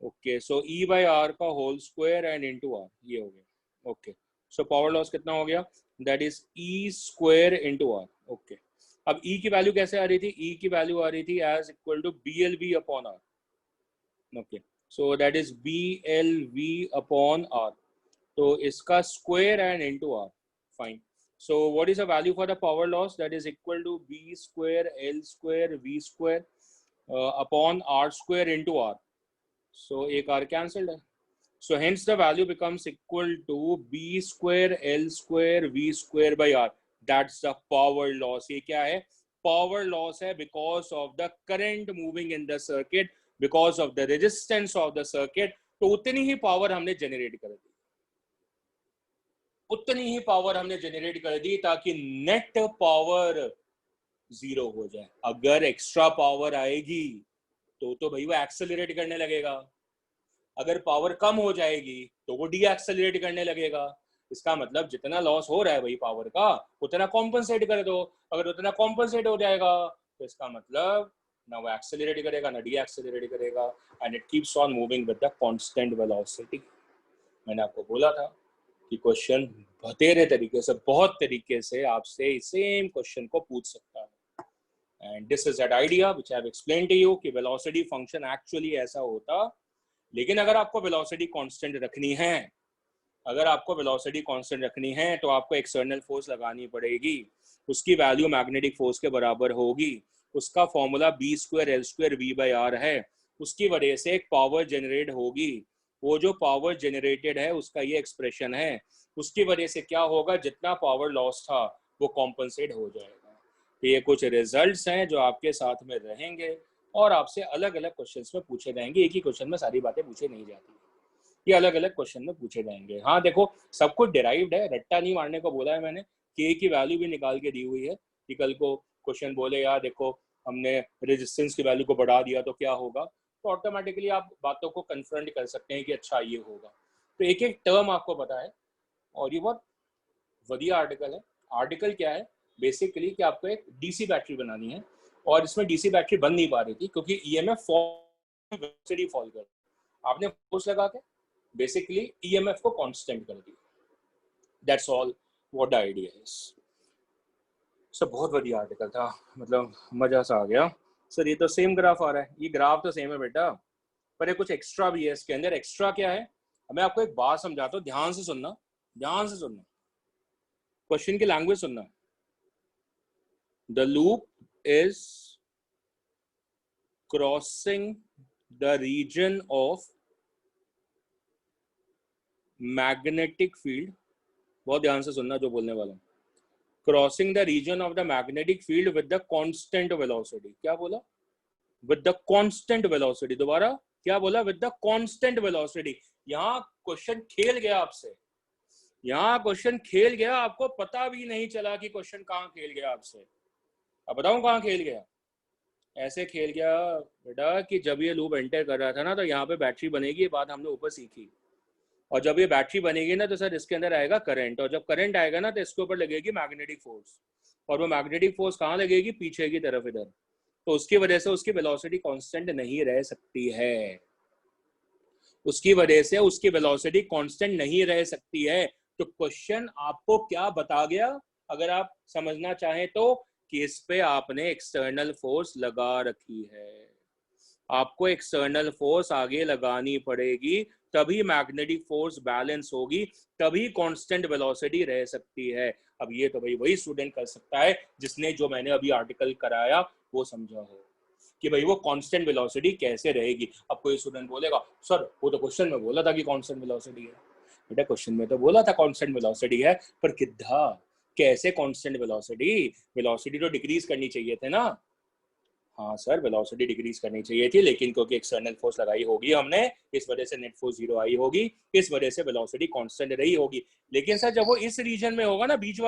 Okay, so E by R का whole square and into R, ये हो गया। ओके, सो पावर लॉस कितना हो गया? That is E square into R. Okay, अब ई की वैल्यू कैसे आ रही थी? ई की वैल्यू आ रही थी as equal to B L V upon R. Okay, so that is B L V upon R, तो इसका square and into R. Fine, so what is the value for the power loss? That is equal to b square L square V square upon R square into R. So एक R cancelled है, so hence the value becomes equal to b square L square V square by R. That's the power loss. ये क्या है? Power loss है because of the current moving in the circuit, because of the resistance of the circuit. तो उतनी ही power हमने generate कर दी, उतनी ही power हमने जनरेट कर दी ताकि नेट पावर 0 हो जाए। अगर एक्स्ट्रा पावर आएगी तो भाई वो एक्सेलरेट करने लगेगा, अगर पावर कम हो जाएगी तो वो डी एक्सेलरेट करने लगेगा। इसका मतलब जितना लॉस हो रहा है भाई पावर का उतना कॉम्पनसेट कर दो। अगर उतना कॉम्पनसेट हो जाएगा तो इसका मतलब ना वो एक्सेलरेट करेगा ना डी एक्सेलरेट करेगा, and it keeps on moving with the constant velocity. मैंने आपको बोला था कि क्वेश्चन बतेरे तरीके से, बहुत तरीके से आपसे सेम क्वेश्चन को पूछ सकता है। And this is that idea which I have explained to you कि वेलोसिटी फंक्शन एक्चुअली ऐसा होता, लेकिन अगर आपको वेलोसिटी कांस्टेंट रखनी है, अगर आपको वेलोसिटी कांस्टेंट रखनी है तो आपको एक्सटर्नल फोर्स लगानी पड़ेगी, उसकी वैल्यू मैग्नेटिक फोर्स के बराबर होगी। उसका formula B square L square V by R है, उसकी वजह से एक पावर जनरेट होगी। वो जो पावर जनरेटेड है उसका ये एक्सप्रेशन है, उसकी वजह से क्या होगा? जितना पावर लॉस था वो कॉम्पनसेट हो जाएगा। तो ये कुछ रिजल्ट्स हैं जो आपके साथ में रहेंगे और आपसे अलग अलग क्वेश्चंस में पूछे जाएंगे। एक ही क्वेश्चन में सारी बातें पूछे नहीं जाती, ये अलग अलग क्वेश्चन में पूछे जाएंगे। हाँ देखो, सब कुछ डिराइव्ड है, रट्टा नहीं मारने को बोला है मैंने। के की वैल्यू भी निकाल के दी हुई है कि कल को क्वेश्चन बोले यार देखो हमने रेजिस्टेंस की वैल्यू को बढ़ा दिया तो क्या होगा, तो ऑटोमेटिकली आप बातों को कन्फ्रंट कर सकते हैं कि अच्छा ये होगा। तो एक एक टर्म आपको पता है, और ये बहुत बढ़िया आर्टिकल है। आर्टिकल क्या है? बेसिकली कि आपको एक डीसी बैटरी बनानी है, और इसमें डीसी बैटरी बन नहीं पा रही थी क्योंकि ईएमएफ फॉल कर, आपने फोर्स लगा के बेसिकली ईएमएफ को कांस्टेंट कर दिया। That's all what the idea is. Sir बहुत बढ़िया आर्टिकल था, मतलब मजा सा आ गया। सर ये तो सेम ग्राफ आ रहा है, ये ग्राफ तो सेम है बेटा, पर ये कुछ एक्स्ट्रा भी है इसके अंदर। एक्स्ट्रा क्या है? मैं आपको एक बात समझाता हूँ, ध्यान से सुनना, ध्यान से सुनना, क्वेश्चन की लैंग्वेज सुनना। The loop is crossing the region of magnetic field बहुत ध्यान से सुनना जो बोलने वाला हूँ। Crossing the region of the magnetic field with the constant velocity. क्या बोला? With the constant velocity. दोबारा क्या बोला? With the constant velocity. यहाँ क्वेश्चन खेल गया आपसे, यहाँ क्वेश्चन खेल गया, आपको पता भी नहीं चला कि क्वेश्चन कहाँ खेल गया आपसे। अब बताऊं कहाँ खेल गया? ऐसे खेल गया बेटा कि जब ये लूप एंटर कर रहा था ना, तो यहाँ पे बैटरी बनेगी, ये बात हमने ऊपर सीखी। और जब ये बैटरी बनेगी ना, तो सर इसके अंदर आएगा करंट, और जब करंट आएगा ना, तो इसके ऊपर लगेगी मैग्नेटिक फोर्स, और वो मैग्नेटिक फोर्स कहाँ लगेगी? पीछे की तरफ इधर। तो उसकी वजह से उसकी वेलोसिटी कांस्टेंट नहीं रह सकती है, उसकी वजह से उसकी वेलोसिटी कांस्टेंट नहीं रह सकती है। तो क्वेश्चन आपको क्या बता गया, अगर आप समझना चाहें तो, कि इस पे आपने एक्सटर्नल फोर्स लगा रखी है, आपको एक्सटर्नल फोर्स आगे लगानी पड़ेगी, तभी मैग्नेटिक फोर्स बैलेंस होगी, तभी कांस्टेंट वेलोसिटी रह सकती है। अब ये तो भाई वही स्टूडेंट कर सकता है जिसने जो मैंने अभी आर्टिकल कराया वो समझा हो कि भाई वो कांस्टेंट वेलोसिटी कैसे रहेगी। अब कोई स्टूडेंट बोलेगा सर वो तो क्वेश्चन में बोला था कि कांस्टेंट वेलोसिटी है। बेटा क्वेश्चन में तो बोला था कांस्टेंट वेलोसिटी है, पर कितना कैसे कांस्टेंट वेलोसिटी? वेलोसिटी तो डिक्रीज करनी चाहिए थे ना। हाँ सर वेलोसिटी डिक्रीज करनी चाहिए थी, लेकिन क्योंकि एक्सटर्नल फोर्स लगाई होगी हमने, इस वजह से नेट फोर्स जीरो आई होगी, इस वजह से वेलोसिटी कांस्टेंट रही होगी। लेकिन सर जब वो इस रीजन में होगा ना, बीच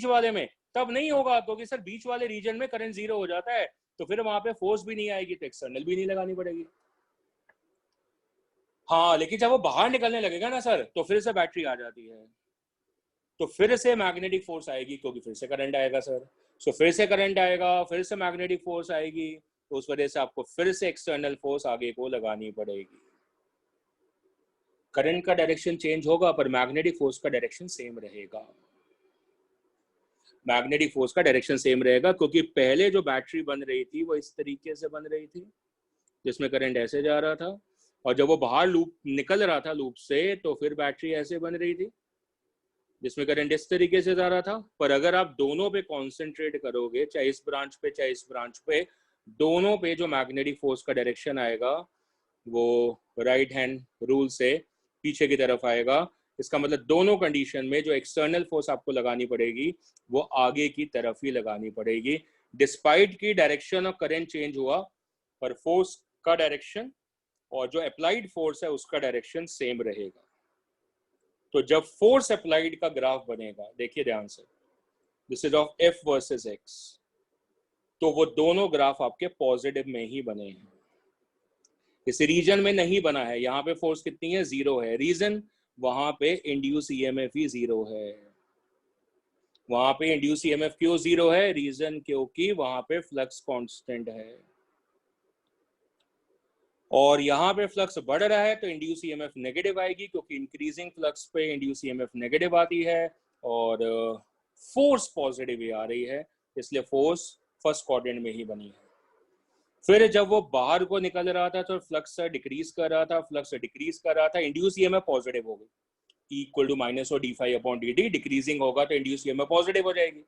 वाले में तब नहीं होगा, क्योंकि सर बीच वाले रीजन में करंट जीरो हो जाता है, तो फिर वहां पे फोर्स भी नहीं आएगी, तो एक्सटर्नल भी नहीं लगानी पड़ेगी। हाँ लेकिन जब वो बाहर निकलने लगेगा ना सर, तो फिर से बैटरी आ जाती है, तो फिर से मैग्नेटिक फोर्स आएगी, क्योंकि फिर से करंट आएगा सर। सो फिर से करंट आएगा, फिर से मैग्नेटिक फोर्स आएगी, तो उस वजह से आपको फिर से एक्सटर्नल फोर्स आगे को लगानी पड़ेगी। करंट का डायरेक्शन चेंज होगा, पर मैग्नेटिक फोर्स का डायरेक्शन सेम रहेगा। मैग्नेटिक फोर्स का डायरेक्शन सेम रहेगा, क्योंकि पहले जो बैटरी बन रही थी वो इस तरीके से बन रही थी, जिसमें करंट ऐसे जा रहा था, और जब वो बाहर लूप निकल रहा था लूप से, तो फिर बैटरी ऐसे बन रही थी, जिसमें करंट इस तरीके से जा रहा था। पर अगर आप दोनों पे कॉन्सेंट्रेट करोगे, चाहे इस ब्रांच पे चाहे इस ब्रांच पे, दोनों पे जो मैग्नेटिक फोर्स का डायरेक्शन आएगा वो राइट हैंड रूल से पीछे की तरफ आएगा। इसका मतलब दोनों कंडीशन में जो एक्सटर्नल फोर्स आपको लगानी पड़ेगी वो आगे की तरफ ही लगानी पड़ेगी, डिस्पाइट की डायरेक्शन ऑफ करंट चेंज हुआ, पर फोर्स का डायरेक्शन और जो अप्लाइड फोर्स है उसका डायरेक्शन सेम रहेगा। तो जब फोर्स अप्लाइड का ग्राफ बनेगा, देखिए ध्यान से, this is of F versus x, तो वो दोनों ग्राफ आपके पॉजिटिव में ही बने हैं, इस रीजन में नहीं बना है। यहाँ पे फोर्स कितनी है? जीरो है। रीजन वहां पे इंड्यूस ईएमएफ ही जीरो है। वहां पे इंड्यूस ईएमएफ क्यों जीरो है? रीजन क्योंकि वहां पे फ्लक्स कांस्टेंट है, और यहाँ पे फ्लक्स बढ़ रहा है तो इंड्यूस ईएमएफ नेगेटिव आएगी, क्योंकि इंक्रीजिंग फ्लक्स पे इंड्यूस ईएमएफ नेगेटिव आती है, और फोर्स पॉजिटिव ही आ रही है, इसलिए फोर्स फर्स्ट क्वाड्रेंट में ही बनी है। फिर जब वो बाहर को निकल रहा था तो फ्लक्स डिक्रीज कर रहा था, इंड्यूस ईएमएफ पॉजिटिव हो गई, इक्वल टू माइनस और d∅/dt, डिक्रीजिंग होगा तो इंड्यूस ईएमएफ पॉजिटिव हो जाएगी,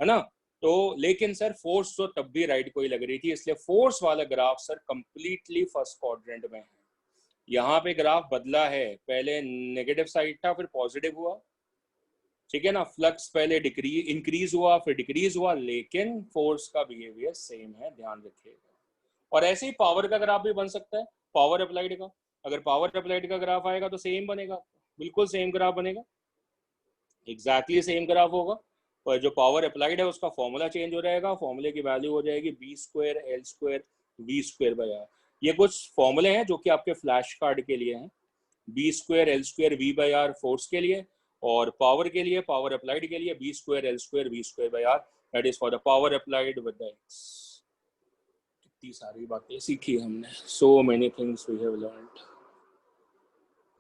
है ना। तो लेकिन सर फोर्स तो तब भी राइट को ही लग रही थी, इसलिए फोर्स वाला graph sir completely first quadrant में है। यहाँ पे ग्राफ बदला है, पहले नेगेटिव साइड था फिर पॉजिटिव हुआ, ठीक है ना। फ्लक्स पहले इंक्रीज हुआ फिर डिक्रीज हुआ, लेकिन फोर्स का बिहेवियर सेम है, ध्यान रखिएगा। और ऐसे ही पावर का ग्राफ भी बन सकता है, पावर अप्लाइड का। अगर पावर अप्लाइड का ग्राफ आएगा तो सेम बनेगा, बिल्कुल सेम ग्राफ बनेगा, एग्जैक्टली सेम ग्राफ होगा। और जो पावर अप्लाइड है उसका फॉर्मूला चेंज हो जाएगा, फॉर्मूले की वैल्यू हो जाएगी b²L²v²/r। ये कुछ फॉर्मूले हैं जो कि आपके फ्लैश कार्ड के लिए हैं, b²L²v/r फोर्स के लिए, और पावर के लिए, पावर अप्लाइड के लिए b²L²v²/r, that is for the power applied with the x. कितनी सारी बातें सीखी हमने, so many things we have learned.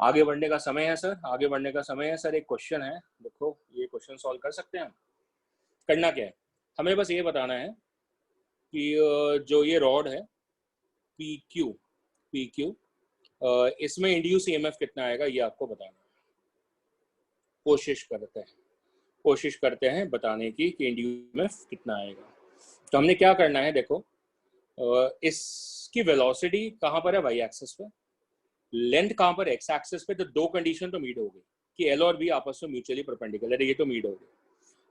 आगे बढ़ने का समय है सर, आगे बढ़ने का समय है सर। एक क्वेश्चन है, देखो ये क्वेश्चन सॉल्व कर सकते हैं हम। करना क्या है, हमें बस ये बताना है कि जो ये रॉड है PQ, इसमें इंड्यूस ईएमएफ कितना आएगा ये आपको बताना है। कोशिश करते हैं बताने की कि इंड्यूस ईएमएफ कितना आएगा। तो हमने क्या करना है, देखो इसकी वेलोसिटी कहाँ पर है? वाई एक्सिस पे। लेंथ कहाँ पर? एक्स एक्सिस पे। तो दो कंडीशन तो मीट हो गई। कि एल और बी आपस में म्यूचुअली परपेंडिकुलर है, ये तो मीड हो गया।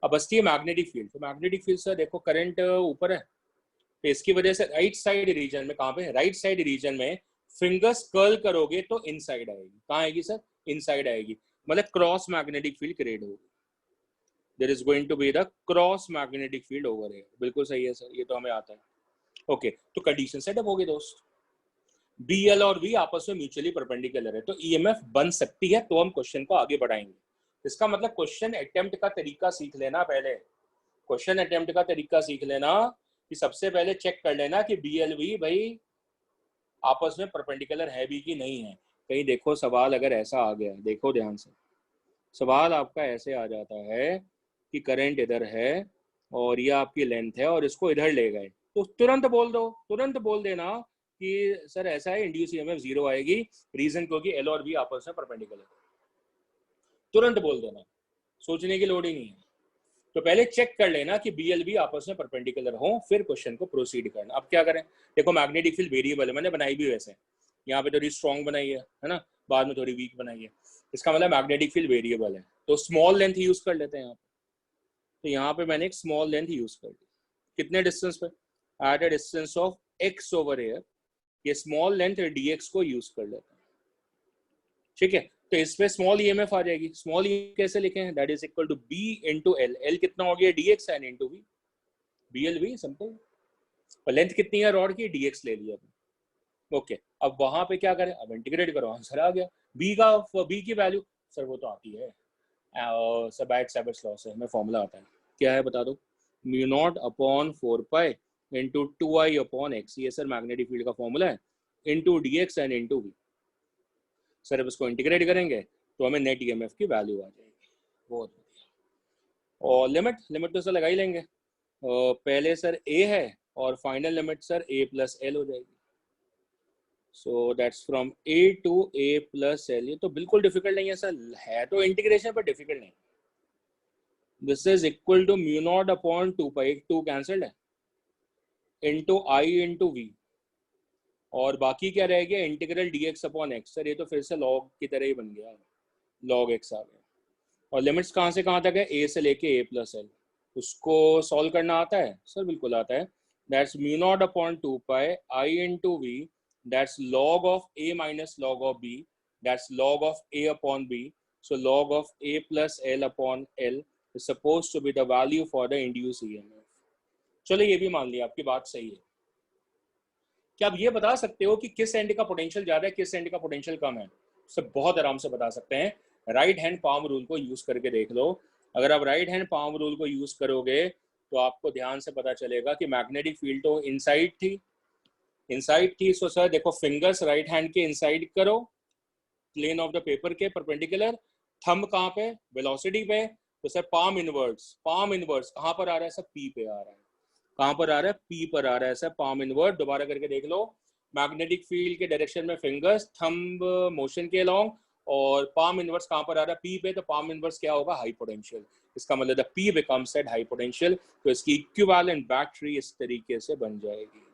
अब बचती है मैग्नेटिक फील्ड। तो मैग्नेटिक फील्ड सर देखो करंट ऊपर है, तो इसकी वजह से राइट साइड रीजन में, कहाँ पे, राइट साइड रीजन में फिंगर्स कर्ल करोगे तो इनसाइड आएगी। कहाँ आएगी सर? इनसाइड आएगी, मतलब क्रॉस मैग्नेटिक फील्ड क्रिएट होगी। There is going to be the cross magnetic field over here. बिल्कुल सही है सर, ये तो हमें आता है। ओके, तो कंडीशन सेटअप हो गई दोस्त। बी एल और वी आपस में म्यूचुअली परपेंडिकुलर है, तो ईएमएफ बन सकती है, तो हम क्वेश्चन को आगे बढ़ाएंगे। इसका मतलब क्वेश्चन अटेम्प्ट का तरीका सीख लेना पहले। क्वेश्चन अटेम्प्ट का तरीका सीख लेना कि सबसे पहले चेक कर लेना कि बी एल वी भाई आपस में परपेंडिकुलर है भी कि नहीं है। कहीं देखो सवाल अगर ऐसा आ गया, देखो ध्यान से, सवाल आपका ऐसे आ जाता है कि करंट इधर है और ये आपकी लेंथ है और इसको इधर ले गए, तो तुरंत बोल दो, तुरंत बोल देना कि सर ऐसा है, इंड्यूस ईएमएफ जीरो आएगी। रीजन क्योंकि एल और बी आपस में परपेंडिकुलर। तुरंत बोल देना, सोचने की लोड़ ही नहीं है। तो पहले चेक कर लेना कि बी एल बी आपस में परपेंडिकुलर हो, फिर क्वेश्चन को प्रोसीड करना। अब क्या करें, देखो मैग्नेटिक फील्ड वेरिएबल है, मैंने बनाई भी वैसे, यहाँ पे थोड़ी स्ट्रॉन्ग बनाई है ना, बाद में थोड़ी वीक बनाई है। इसका मतलब मैग्नेटिक फील्ड वेरिएबल है, तो स्मॉल लेंथ यूज कर लेते हैं यहाँ पे। तो यहाँ पे मैंने एक स्मॉल लेंथ यूज कर दी। कितने डिस्टेंस पे? At a distance of x over air. ये स्मॉल लेंथ dx को यूज कर लेते हैं, ठीक है। तो इस पे स्मॉल ईएमएफ आ जाएगी। स्मॉल ईएमएफ कैसे लिखें? That is equal to B into L. L कितना हो गया? dx N into V. B L V simple. और लेंथ कितनी है रॉड की? dx ले लिया। ओके, अब वहां पे क्या करें? अब इंटीग्रेट करो, आंसर आ गया। बी की वैल्यू सर वो तो आती है, सेबेट्स लॉ से हमें फॉर्मूला आता है। क्या है बता दो? Mu naught upon 4 pi into 2i upon x. ये सर मैग्नेटिक फील्ड का फॉर्मूला है, into dx and into V. Sir अब इसको इंटीग्रेट करेंगे तो हमें नेट ईएमएफ की वैल्यू आ जाएगी। बहुत बढ़िया। और लिमिट तो सर लगा ही लेंगे। पहले सर a है और final limit sir a plus L हो जाएगी। So that's from a to a plus L. ये तो बिल्कुल डिफिकल्ट नहीं है सर, है तो इंटीग्रेशन पर डिफिकल्ट नहीं। This is equal to mu naught upon 2 pi, 2 cancelled है, इंटू आई इंटू वी, और बाकी क्या रह गया? Integral dx upon x. Sir ये तो फिर से लॉग की तरह ही बन गया, लॉग एक्स आ गया। और लिमिट्स कहाँ से कहाँ तक है? a से लेके a प्लस एल। उसको सॉल्व करना आता है? सर बिल्कुल आता है। That's mu naught upon 2 pi I into V, that's log of a minus log of b, that's log of a upon b। So log of a plus L upon L is supposed to be the value for the induced EMF। चलो ये भी मान लिया, आपकी बात सही है। क्या आप ये बता सकते हो कि किस एंड का पोटेंशियल ज्यादा है, किस एंड का पोटेंशियल कम है? सब बहुत आराम से बता सकते हैं। राइट हैंड पाम रूल को यूज करके देख लो। अगर आप राइट हैंड पाम रूल को यूज करोगे तो आपको ध्यान से पता चलेगा कि मैग्नेटिक फील्ड तो इनसाइड थी। सो सर देखो, फिंगर्स राइट हैंड के इनसाइड करो, प्लेन ऑफ द पेपर के परपेंडिकुलर। थंब कहाँ पे? वेलोसिटी पे। तो सर पाम इनवर्ड्स कहाँ पर आ रहा है? सर पी पे आ रहा है। कहाँ पर आ रहा है? पी पर आ रहा है सर पाम इनवर्ड। दोबारा करके देख लो, मैग्नेटिक फील्ड के डायरेक्शन में फिंगर्स, थंब मोशन के अलोंग, और पाम इनवर्स कहाँ पर आ रहा है? पी पे। तो पाम इनवर्स क्या होगा? High potential. इसका मतलब the P becomes eight high potential. तो इसकी इक्विवेलेंट बैटरी इस तरीके से बन जाएगी।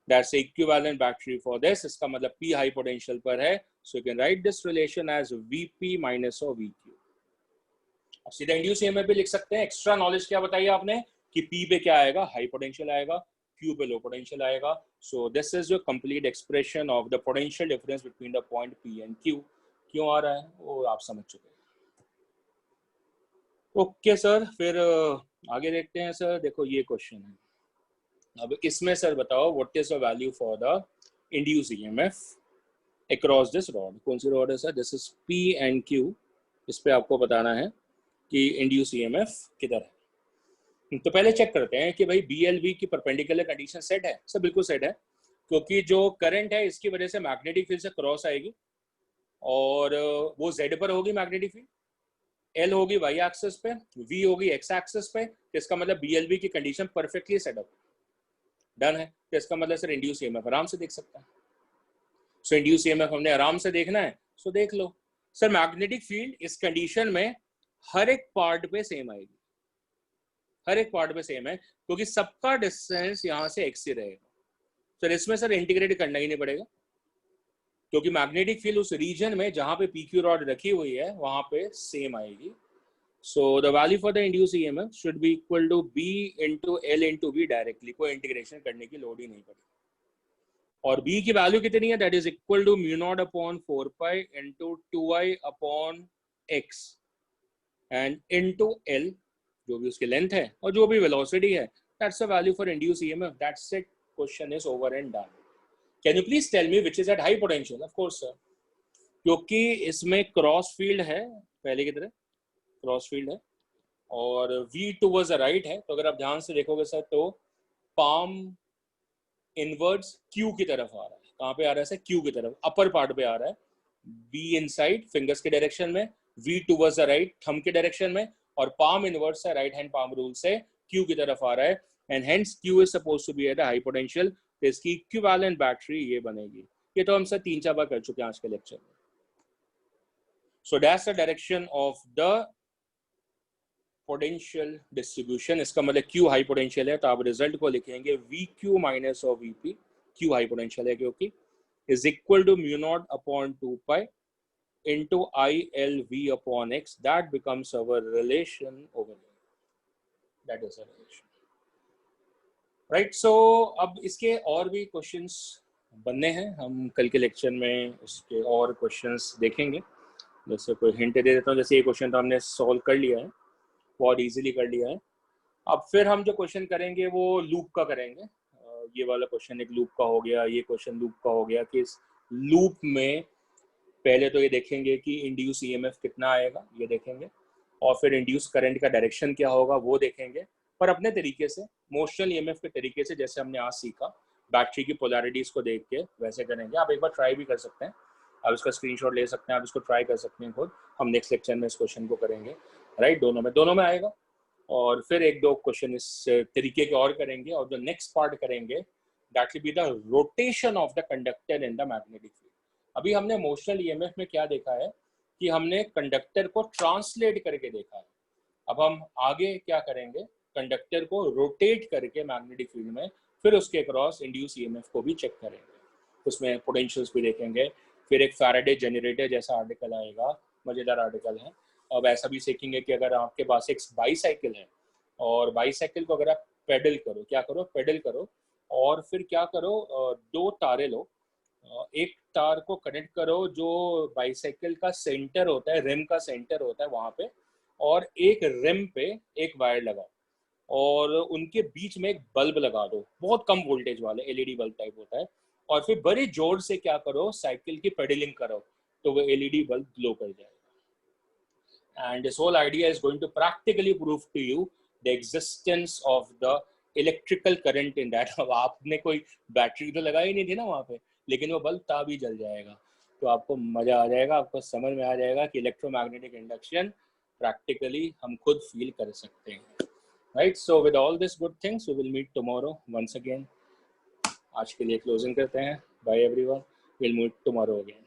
That's the equivalent battery for this। इसका मतलब P high potential पर है, so you can write this relation as VP minus or VQ। अब सीधा इंड्यूस ईएमएफ भी लिख सकते हैं। एक्स्ट्रा नॉलेज क्या बताइए आपने कि P पे क्या आएगा? हाई पोटेंशियल आएगा, Q पे लो पोटेंशियल आएगा। So this is your complete expression of the potential difference between the point P and Q। क्यों आ रहा है वो आप समझ चुके हैं। ओके सर, फिर आगे देखते हैं सर। देखो ये क्वेश्चन है, अब इसमें सर बताओ what is the value for the induce EMF across this rod. कौन सी रॉड है sir? This is P and Q। इस पे आपको बताना है कि इंड्यूस ईएमएफ किधर है। तो पहले चेक करते हैं कि भाई BLV की परपेंडिकुलर कंडीशन सेट है। सर बिल्कुल सेट है, क्योंकि जो करंट है इसकी वजह से मैग्नेटिक फील्ड से क्रॉस आएगी, और वो Z पर होगी मैग्नेटिक फील्ड, L होगी वाई एक्सिस पे, V होगी एक्स एक्सिस पे। तो इसका मतलब BLV की कंडीशन परफेक्टली सेटअप डन है। तो इसका मतलब सर इंड्यूस ईएमएफ आराम से देख सकता है। सो इंड्यूस ईएमएफ हमने आराम से देखना है, सो देख लो। सर मैग्नेटिक फील्ड इस कंडीशन में हर एक पार्ट पे सेम आएगी, हर एक पार्ट पे सेम है, क्योंकि सबका डिस्टेंस यहाँ से x ही रहेगा। सर इसमें सर इंटीग्रेट करना ही नहीं पड़ेगा, क्योंकि मैग्नेटिक फील्ड उस रीजन में जहां पे पीक्यू रॉड रखी हुई है वहां पे सेम आएगी. So the value for the induce EMF should be equal to B into L into B directly, कोई इंटीग्रेशन करने की लोड ही नहीं पड़ी. और b की वैल्यू कितनी है, that is equal to mu naught upon 4 pi into 2i upon x and into l, जो भी उसकी लेंथ है और जो भी वेलोसिटी है, that's the value for induce EMF. That's it, question is over and done. Can you please tell me which is at high potential? Of course sir, क्योंकि इसमें क्रॉस फील्ड है, पहले की तरह क्रॉस फील्ड है और v towards the right है. तो अगर आप ध्यान से देखोगे सर तो पाम इनवर्ड्स Q की तरफ आ रहा है. कहाँ पे आ रहा है सर? Q की तरफ, अपर पार्ट पे आ रहा है. B इनसाइड फिंगर्स के डायरेक्शन में, V towards the right thumb के डायरेक्शन में, और पाम इनवर्ड्स है राइट हैंड पाम रूल से Q की तरफ आ रहा है. And hence Q is supposed to be at high potential. तो इसकी इक्विवेलेंट बैटरी ये बनेगी. ये तो हम सर 3-4 बार कर चुके हैं आज के लेक्चर में. So that's the direction of the potential distribution. इसका मतलब Q हाई पोटेंशियल है तो आप रिजल्ट को लिखेंगे VQ minus of VP. Q high potential है क्योंकि is equal to mu naught upon 2 pi into ILV upon X. That becomes our relation over here. That is a relation. Right? So अब इसके और भी questions बनने हैं. हम कल के लेक्चर में इसके और क्वेश्चंस देखेंगे. जैसे कोई हिंट दे देता हूँ, जैसे ये क्वेश्चन तो हमने सॉल्व कर लिया है, बहुत इजीली कर लिया है. अब फिर हम जो क्वेश्चन करेंगे वो लूप का करेंगे. ये वाला क्वेश्चन एक लूप का हो गया, ये क्वेश्चन लूप का हो गया. कि इस लूप में पहले तो ये देखेंगे कि इंड्यूस ईएमएफ कितना आएगा, ये देखेंगे, और फिर इंड्यूस करंट का डायरेक्शन क्या होगा वो देखेंगे, पर अपने तरीके से, मोशनल ईएमएफ के तरीके से, जैसे हमने आज सीखा बैटरी की पोलैरिटीज को देख के वैसे करेंगे. आप एक बार ट्राई भी कर सकते हैं, आप इसका स्क्रीनशॉट ले सकते हैं, आप इसको ट्राई कर सकते हैं खुद. हम नेक्स्ट लेक्चर में इस क्वेश्चन को करेंगे. राइट, दोनों में आएगा. और फिर एक दो क्वेश्चन इस तरीके के और करेंगे. और जो नेक्स्ट पार्ट करेंगे that will be the rotation of the conductor in the magnetic field. अभी हमने मोशनल ईएमएफ में क्या देखा है कि हमने कंडक्टर को ट्रांसलेट करके देखा है. अब हम आगे क्या करेंगे, कंडक्टर को रोटेट करके मैग्नेटिक फील्ड में, फिर उसके क्रॉस इंड्यूस ईएमएफ को भी चेक करेंगे. उसमें पोटेंशियल्स भी देखेंगे. फिर एक फैराडे जनरेटर जैसा आर्टिकल आएगा, मजेदार आर्टिकल है. अब ऐसा भी सीखेंगे कि अगर आपके पास एक बाईसाइकिल है और बाईसाइकिल को अगर आप पेडल करो, क्या करो, पेडल करो, और फिर क्या करो, 2 तारे लो, एक तार को कनेक्ट करो जो बाईसाइकिल का सेंटर होता है, रिम का सेंटर होता है वहां पे, और एक रिम पे एक वायर लगाओ और उनके बीच में एक बल्ब लगा दो, बहुत कम वोल्टेज वाले एलईडी बल्ब टाइप होता है. और फिर बड़े जोर से क्या करो, साइकिल की पेडलिंग करो तो वो एलईडी बल्ब ग्लो कर जाएगा. And this whole idea is going to practically prove to you the existence of the electrical current in that. अब आपने कोई बैटरी तो लगाई नहीं थी ना वहाँ पे, लेकिन वो बल्ब तब भी जल जाएगा. तो आपको मजा आ जाएगा, आपको समझ में आ जाएगा कि इलेक्ट्रोमैग्नेटिक इंडक्शन प्रैक्टिकली हम खुद फील कर सकते हैं. Right, so with all this good things we will meet tomorrow once again. आज के लिए क्लोजिंग करते हैं. Bye everyone, will meet tomorrow again.